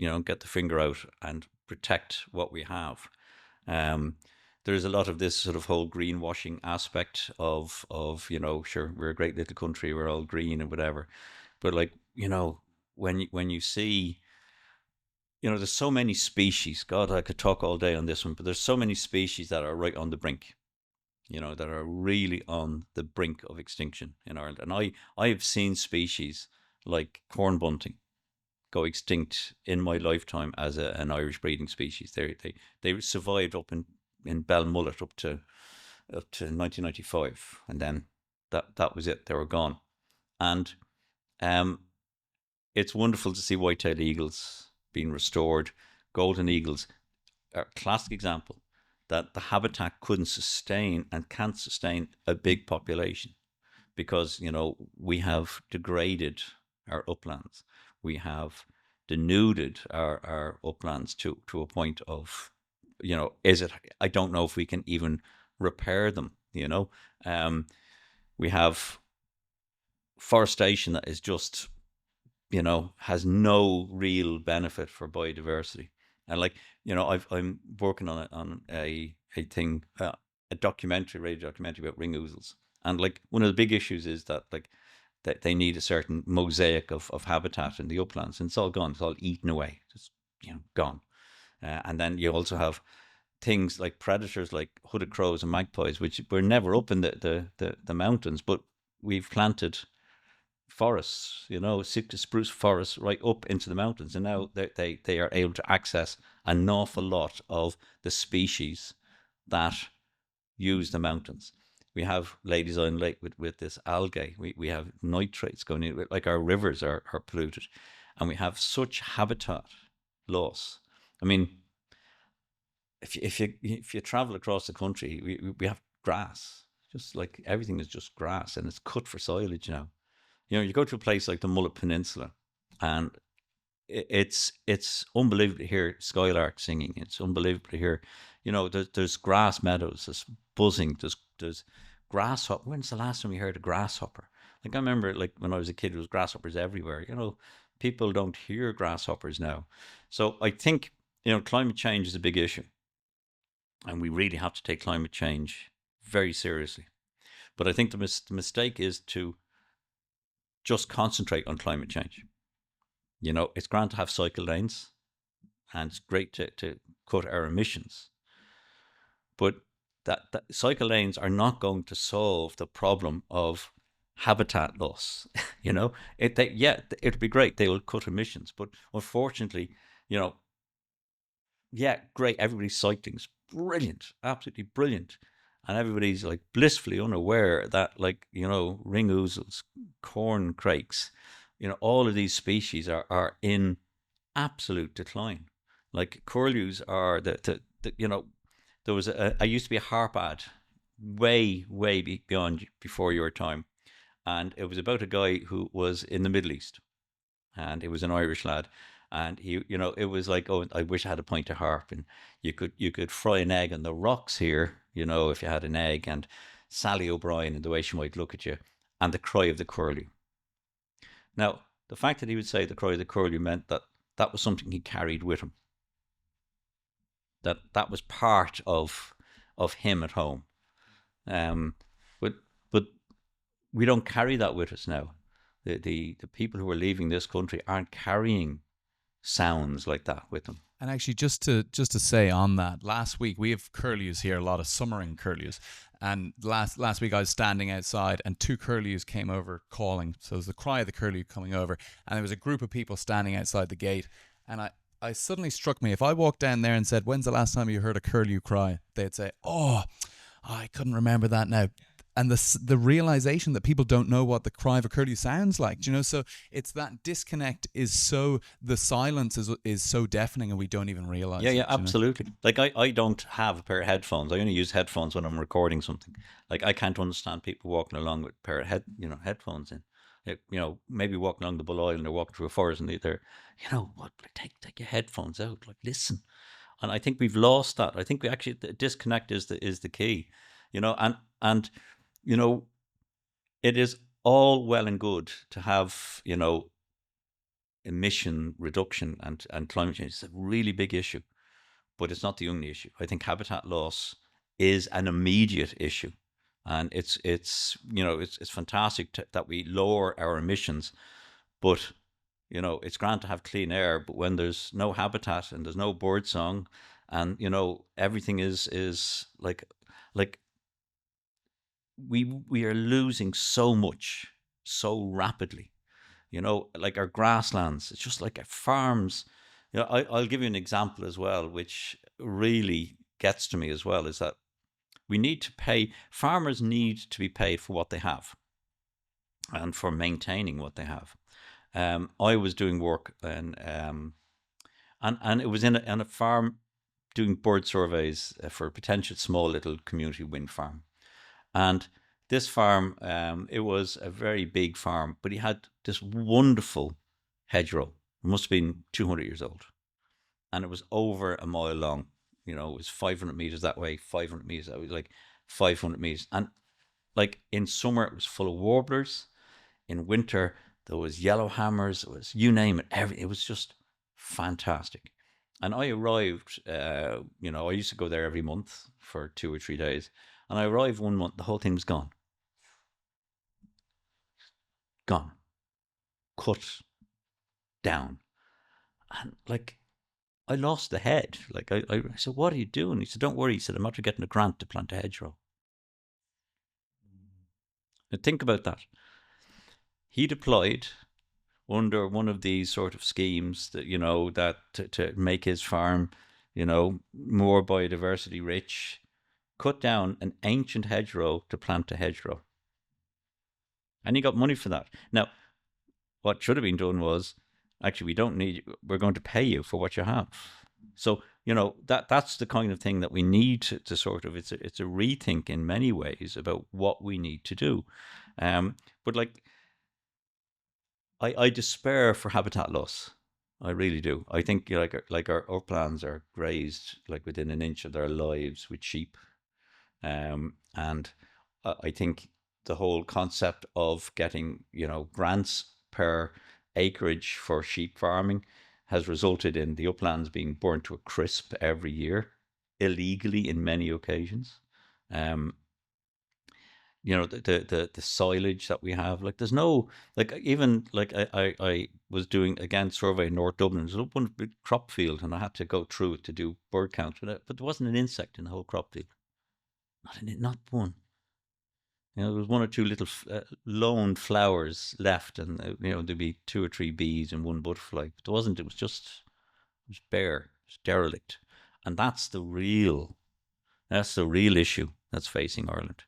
get the finger out and protect what we have. There's a lot of this sort of whole greenwashing aspect of sure, we're a great little country, we're all green and whatever, but when you see, there's so many species. God, I could talk all day on this one, but there's so many species that are right on the brink, that are really on the brink of extinction in Ireland. And I have seen species like corn bunting go extinct in my lifetime as an Irish breeding species. They survived up in Belmullet up to 1995, and then that was it. They were gone. And it's wonderful to see white-tailed eagles being restored. Golden eagles are a classic example that the habitat couldn't sustain and can't sustain a big population because, we have degraded our uplands. We have denuded our uplands to a point of, I don't know if we can even repair them, we have forestation that is just, has no real benefit for biodiversity. And I'm working on a thing, a documentary, radio documentary about ring ouzels. And one of the big issues is that that they need a certain mosaic of habitat in the uplands, and it's all gone. It's all eaten away. Just gone. And then you also have things like predators like hooded crows and magpies, which were never up in the mountains, but we've planted forests, spruce forests right up into the mountains, and now they are able to access an awful lot of the species that use the mountains. We have Ladies Island Lake with this algae. We have nitrates going in, like our rivers are polluted, and we have such habitat loss. I mean, if you travel across the country, we have grass. Just like everything is just grass, and it's cut for silage now. You go to a place like the Mullet Peninsula, and it's unbelievable to hear skylarks singing. It's unbelievable to hear, there's grass meadows, there's buzzing, there's grasshopper. When's the last time you heard a grasshopper? I remember when I was a kid, there was grasshoppers everywhere. People don't hear grasshoppers now. So I think, climate change is a big issue, and we really have to take climate change very seriously. But I think the mistake is to just concentrate on climate change. It's grand to have cycle lanes, and it's great to cut our emissions. But that cycle lanes are not going to solve the problem of habitat loss. It'll be great. They will cut emissions. But unfortunately, great. Everybody's cycling's brilliant, absolutely brilliant. And everybody's blissfully unaware that ring ouzels, corn crakes, all of these species are in absolute decline. Curlews are there was I used to be a harp ad way before your time, and it was about a guy who was in the Middle East, and it was an Irish lad. And he, it was like, oh, I wish I had a pint of harp, and you could fry an egg on the rocks here, if you had an egg, and Sally O'Brien and the way she might look at you, and the cry of the curlew. Now, the fact that he would say the cry of the curlew meant that was something he carried with him. That was part of him at home. But we don't carry that with us now. The people who are leaving this country aren't carrying sounds like that with them. And actually, just to say on that, last week we have curlews here, a lot of summering curlews, and last week I was standing outside and two curlews came over calling. So it was the cry of the curlew coming over, and there was a group of people standing outside the gate, and I suddenly struck me, if I walked down there and said, when's the last time you heard a curlew cry? They'd say, oh, I couldn't remember that now. And the realization that people don't know what the cry of a curlew sounds like, so it's that disconnect the silence is so deafening, and we don't even realize it. Yeah, absolutely. I don't have a pair of headphones. I only use headphones when I'm recording something. I can't understand people walking along with a pair of headphones in. Maybe walking along the Bull Island or walking through a forest, and they're, what? Take your headphones out. Listen. And I think we've lost that. I think we actually, the disconnect is the key. And it is all well and good to have, emission reduction and climate change. It's a really big issue, but it's not the only issue. I think habitat loss is an immediate issue, and it's fantastic that we lower our emissions, but it's grand to have clean air. But when there's no habitat and there's no bird song, and everything is like we are losing so much so rapidly. Our grasslands, it's just like our farms. I'll give you an example as well, which really gets to me as well, is that farmers need to be paid for what they have. and for maintaining what they have. I was doing work and it was on a farm doing bird surveys for a potential small little community wind farm. And this farm, it was a very big farm, but he had this wonderful hedgerow. It must have been 200 years old. And it was over a mile long. It was 500 meters that way, 500 meters that way, like 500 meters. And like in summer, it was full of warblers. In winter, there was yellowhammers. It was, you name it, it was just fantastic. And I arrived, I used to go there every month for 2 or 3 days. And I arrived one month, the whole thing was gone. Gone. Cut down. And like, I lost the head. Like, I said, what are you doing? He said, don't worry. He said, I'm after getting a grant to plant a hedgerow. Now think about that. He deployed under one of these sort of schemes that, that to make his farm, more biodiversity rich, cut down an ancient hedgerow to plant a hedgerow. And he got money for that. Now, what should have been done was, actually, we don't need you. We're going to pay you for what you have. So, that's the kind of thing that we need to sort of, it's a rethink in many ways about what we need to do. But like, I despair for habitat loss. I really do. I think like our uplands are grazed like within an inch of their lives with sheep. And I think the whole concept of getting, grants per acreage for sheep farming has resulted in the uplands being burnt to a crisp every year, illegally in many occasions. The silage that we have, like there's no, like even like I was doing again survey in North Dublin. There's one big crop field and I had to go through it to do bird counts, but there wasn't an insect in the whole crop field. Not one. There was 1 or 2 little lone flowers left, and there'd be 2 or 3 bees and 1 butterfly. But there wasn't. It was bare. It was derelict, and that's the real issue that's facing Ireland.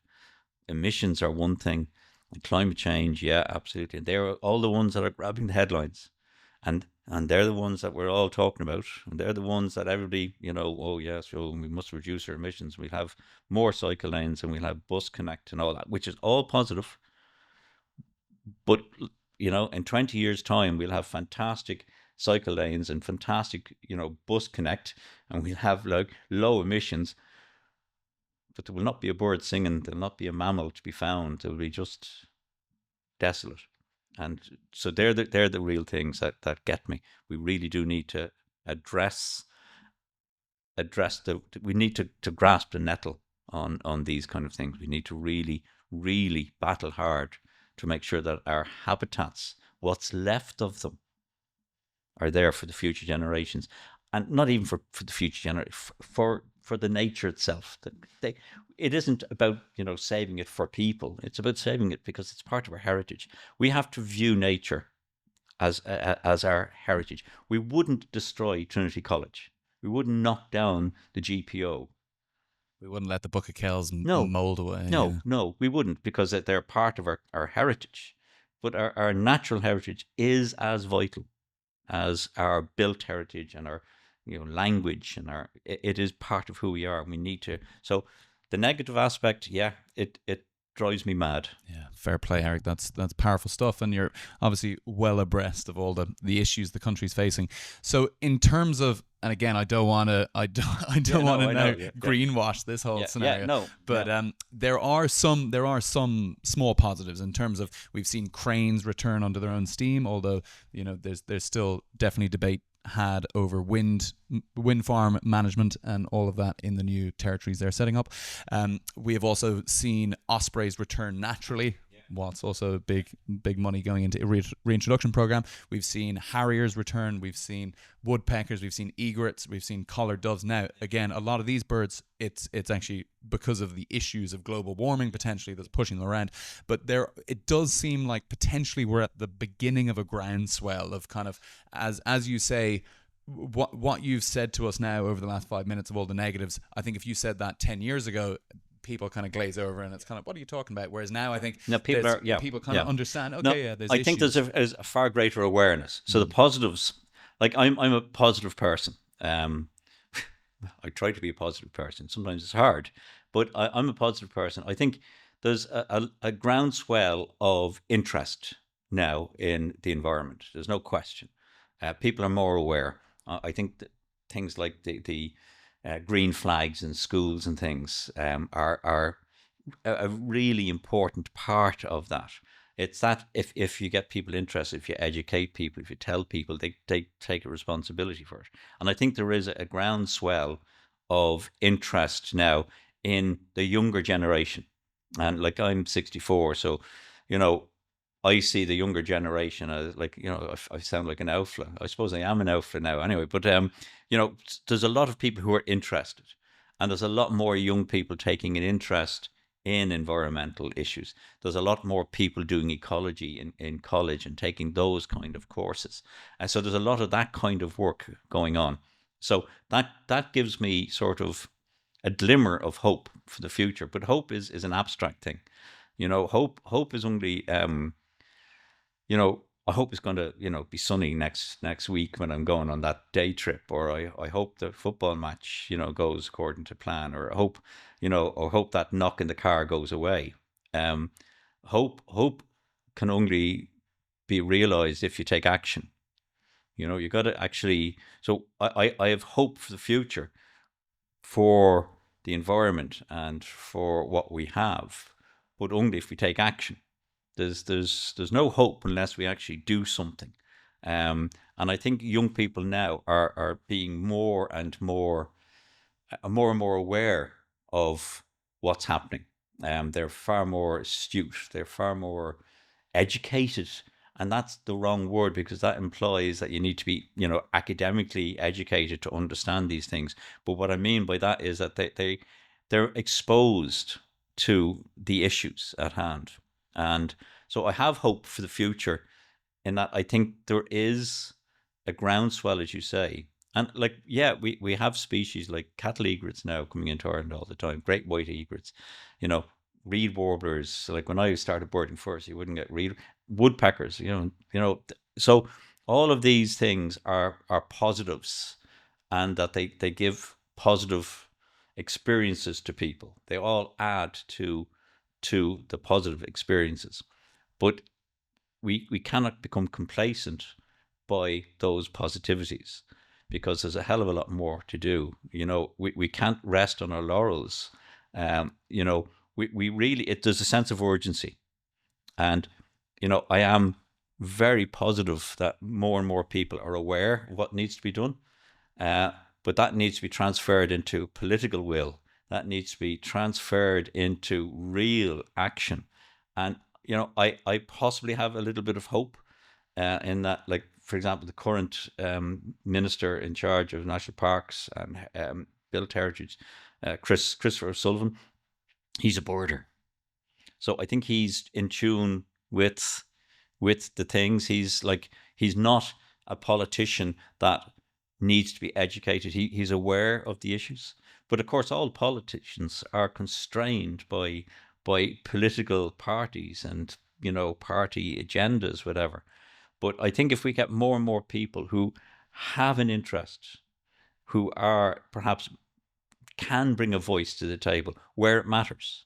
Emissions are one thing, and climate change, yeah, absolutely. And they're all the ones that are grabbing the headlines, and they're the ones that we're all talking about, and they're the ones that everybody, oh yes, so we must reduce our emissions. We'll have more cycle lanes, and we'll have bus connect and all that, which is all positive. But in 20 years' time, we'll have fantastic cycle lanes and fantastic, bus connect, and we'll have like low emissions. But there will not be a bird singing. There will not be a mammal to be found. There will be just desolate. And so they're the real things that get me. We really do need to address we need to grasp the nettle on these kind of things. We need to really, really battle hard to make sure that our habitats, what's left of them, are there for the future generations. And not even for the future generations, for the nature itself. It isn't about saving it for people. It's about saving it because it's part of our heritage. We have to view nature as our heritage. We wouldn't destroy Trinity College. We wouldn't knock down the GPO. We wouldn't let the Book of Kells mold away. No, we wouldn't, because they're part of our heritage. But our natural heritage is as vital as our built heritage and our language, and it is part of who we are. We need to. So the negative aspect, yeah, it drives me mad. Yeah, fair play, Eric. That's powerful stuff, and you're obviously well abreast of all the issues the country's facing. So in terms of, and again, I don't want to greenwash this whole scenario. There are some small positives in terms of, we've seen cranes return under their own steam, although there's still definitely debate had over wind farm management and all of that in the new territories they're setting up. We have also seen ospreys return naturally. What's also big money going into a reintroduction program. We've seen harriers return. We've seen woodpeckers. We've seen egrets. We've seen collared doves. Now, again, a lot of these birds, it's actually because of the issues of global warming potentially that's pushing them around. But it does seem like potentially we're at the beginning of a groundswell of kind of, as you say, what you've said to us now over the last 5 minutes of all the negatives. I think if you said that 10 years ago, people kind of glaze over, and it's kind of, what are you talking about? Whereas now I think Now people are, people kind of understand. No, Okay, yeah, there's I issues. think there's a far greater awareness. So the positives, like I'm a positive person. I try to be a positive person. Sometimes it's hard, but I'm a positive person. I think there's a groundswell of interest now in the environment. There's no question. People are more aware. I think that things like the green flags in schools and things are a really important part of that. It's that if you get people interested, if you educate people, if you tell people, they take a responsibility for it. And I think there is a groundswell of interest now in the younger generation. And like I'm 64, so, you know, I see the younger generation as like, you know, I sound like an outfla. I suppose I am an outfla now anyway. But, you know, there's a lot of people who are interested. And there's a lot more young people taking an interest in environmental issues. There's a lot more people doing ecology in college and taking those kind of courses. And so there's a lot of that kind of work going on. So that gives me sort of a glimmer of hope for the future. But hope is an abstract thing. You know, hope is only you know, I hope it's going to, you know, be sunny next week when I'm going on that day trip, or I hope the football match, you know, goes according to plan, or I hope, you know, or hope that knock in the car goes away. Hope can only be realized if you take action. You know, you got to actually. So I have hope for the future, for the environment and for what we have, but only if we take action. There's no hope unless we actually do something. And I think young people now are being more and more aware of what's happening. They're far more astute. They're far more educated, and that's the wrong word, because that implies that you need to be, you know, academically educated to understand these things. But what I mean by that is that they're exposed to the issues at hand. And so I have hope for the future, in that I think there is a groundswell, as you say. And like, yeah, we have species like cattle egrets now coming into Ireland all the time, great white egrets, you know, reed warblers. Like when I started birding first, you wouldn't get reed woodpeckers, you know. So all of these things are positives, and that they give positive experiences to people. They all add to the positive experiences. But we cannot become complacent by those positivities, because there's a hell of a lot more to do. You know, we can't rest on our laurels. You know, we really, there's a sense of urgency. And, you know, I am very positive that more and more people are aware of what needs to be done. But that needs to be transferred into political will. That needs to be transferred into real action. And, you know, I possibly have a little bit of hope in that, like, for example, the current minister in charge of national parks and built heritage, Christopher O'Sullivan, he's a birder. So I think he's in tune with the things. He's not a politician that needs to be educated. He's aware of the issues. But of course, all politicians are constrained by political parties and, you know, party agendas, whatever. But I think if we get more and more people who have an interest, who are perhaps can bring a voice to the table where it matters.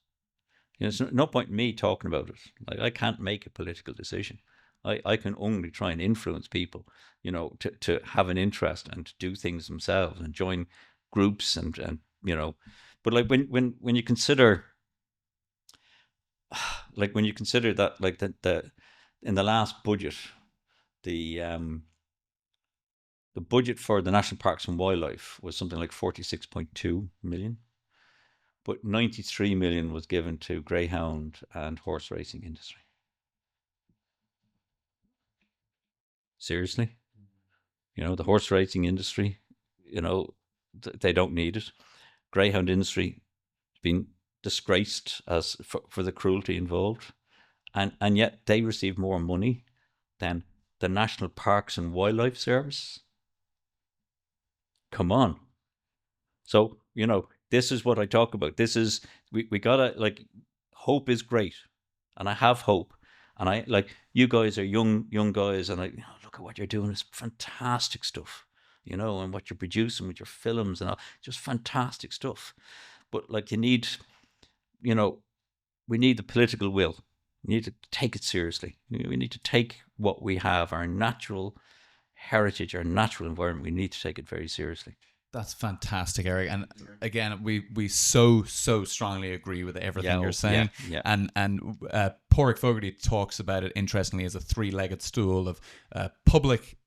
You know, there's no point in me talking about it. Like, I can't make a political decision. I can only try and influence people, you know, to have an interest and to do things themselves and join groups and you know. But like when you consider, like when you consider that, like the in the last budget, the budget for the National Parks and Wildlife was something like 46.2 million, but 93 million was given to greyhound and horse racing industry. Seriously? You know, the horse racing industry, you know, they don't need it. Greyhound industry has been disgraced as for the cruelty involved, and yet they receive more money than the National Parks and Wildlife Service. Come on. So, you know, this is what I talk about. This is, we gotta, like, hope is great, and I have hope. And I, like, you guys are young guys, and look at what you're doing. It's fantastic stuff, and what you're producing with your films and all, just fantastic stuff. But, like, you need, we need the political will. We need to take it seriously. We need to take what we have, our natural heritage, our natural environment. We need to take it very seriously. That's fantastic, Eric. And again, we so strongly agree with everything you're saying. Yeah. And Pádraig Fogarty talks about it interestingly as a three-legged stool of public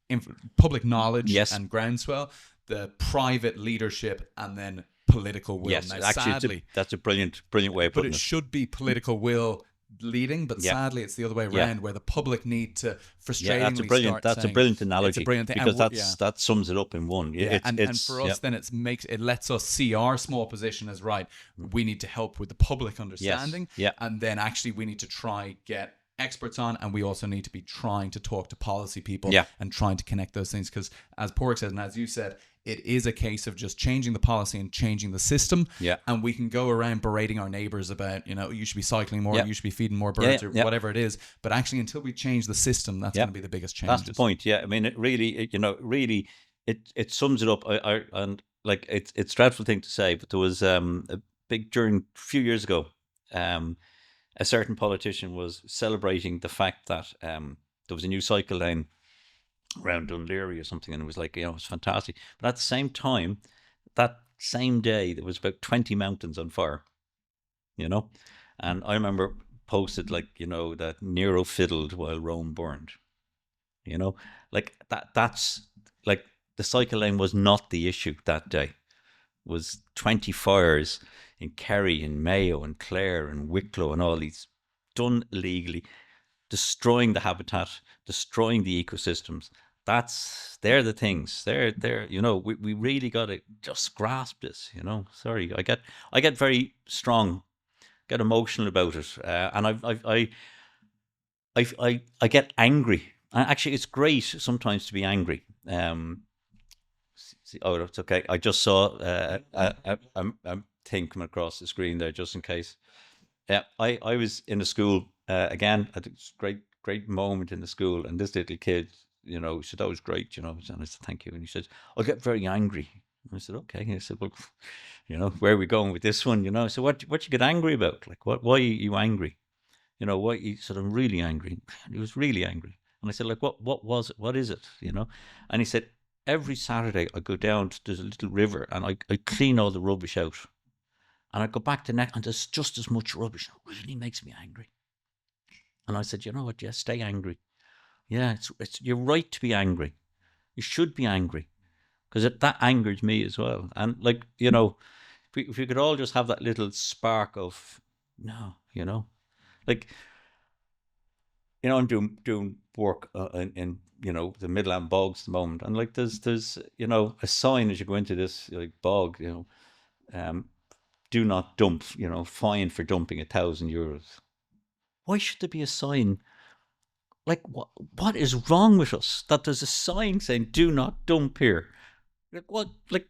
knowledge and groundswell, the private leadership, and then political will. Yes, now, actually, sadly, that's a brilliant way of putting it. But it should be political will leading, but sadly it's the other way around, where the public need to frustratingly that's a brilliant analogy. It's a brilliant thing. Because that sums it up in one. And for us, then it lets us see our small position as right. We need to help with the public understanding, and then actually we need to try get experts on, and we also need to be trying to talk to policy people and trying to connect those things, because as Pádraig said, and as you said, it is a case of just changing the policy and changing the system. And we can go around berating our neighbors about, you should be cycling more, you should be feeding more birds, or whatever it is. But actually, until we change the system, that's going to be the biggest change. That's the point. Yeah, I mean, it really, it sums it up. And like, it's a dreadful thing to say, but there was a few years ago, a certain politician was celebrating the fact that there was a new cycle lane around Dunleary or something, and it was like, it was fantastic. But at the same time, that same day, there was about 20 mountains on fire, and I remember posted, like, that Nero fiddled while Rome burned, like that's like, the cycle lane was not the issue that day. It was 20 fires in Kerry and Mayo and Clare and Wicklow and all these, done illegally, destroying the habitat, destroying the ecosystems. They're the things. They're we really got to just grasp this. Sorry, I get very strong, get emotional about it, and I get angry. Actually, it's great sometimes to be angry. It's okay. I just saw a thing coming across the screen there, just in case. Yeah, I was in a school again. I think it's a great moment in the school, and this little kid, he said, that was great, and I said, thank you. And he said, I'll get very angry. And I said, okay. And I said, well, where are we going with this one? So what you get angry about? Like, why are you angry? Why? He said, I'm really angry. And he was really angry. And I said, like, what was it? What is it? And he said, every Saturday I go down to, there's a little river, and I clean all the rubbish out. And I go back to next, and there's just as much rubbish. It really makes me angry. And I said, you know what? Yeah, stay angry. Yeah, it's you're right to be angry. You should be angry, because that angers me as well. And, like, if we could all just have that little spark of like, I'm doing work in the Midland bogs at the moment, and, like, there's a sign as you go into this, like, bog, do not dump, fine for dumping €1,000. Why should there be a sign? Like, what is wrong with us that there's a sign saying do not dump here? Like, what? Like,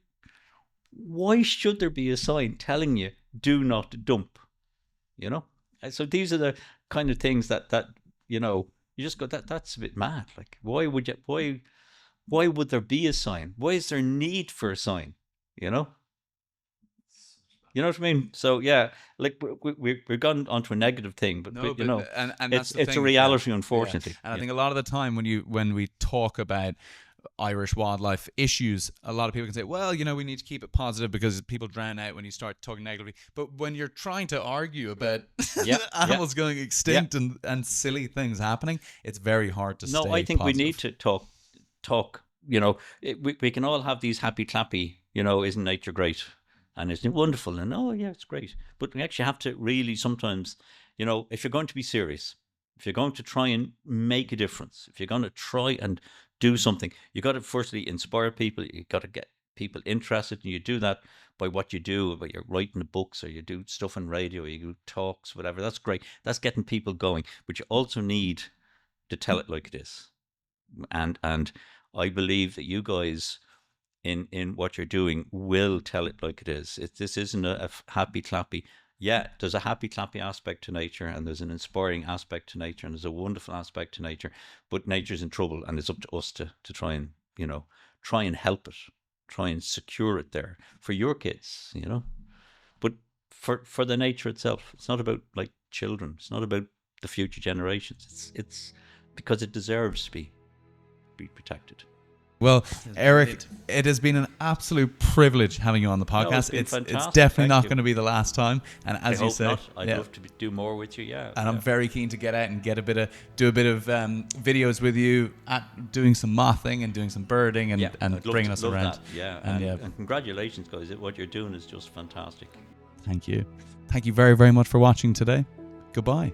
why should there be a sign telling you do not dump? So these are the kind of things that you just go, that's a bit mad. Like, why would there be a sign? Why is there need for a sign? You know what I mean? So yeah, like, we've gone onto a negative thing, but and that's it's a reality, unfortunately. And I think a lot of the time when we talk about Irish wildlife issues, a lot of people can say, well, we need to keep it positive because people drown out when you start talking negatively. But when you're trying to argue about animals going extinct and silly things happening, it's very hard to stay I think positive. We need to talk. We can all have these happy clappy, isn't nature great? And isn't it wonderful? And it's great. But we actually have to really sometimes, if you're going to be serious, if you're going to try and make a difference, if you're going to try and do something, you got to firstly inspire people. You got to get people interested, and you do that by what you do, by you're writing the books, or you do stuff on radio, or you do talks, whatever. That's great. That's getting people going. But you also need to tell it like it is. And I believe that you guys in what you're doing will tell it like it is. This isn't a happy clappy. Yeah, there's a happy clappy aspect to nature, and there's an inspiring aspect to nature, and there's a wonderful aspect to nature. But nature's in trouble, and it's up to us to try and try and help it, try and secure it there for your kids, But for the nature itself, it's not about like children. It's not about the future generations. It's because it deserves to be protected. Well, Eric, it has been an absolute privilege having you on the podcast. It's definitely not going to be the last time. And as you say, I'd love to do more with you. Yeah, and I'm very keen to get out and do a bit of videos with you, doing some mothing and doing some birding and bringing us around. That. Yeah, and congratulations, guys! What you're doing is just fantastic. Thank you very, very much for watching today. Goodbye.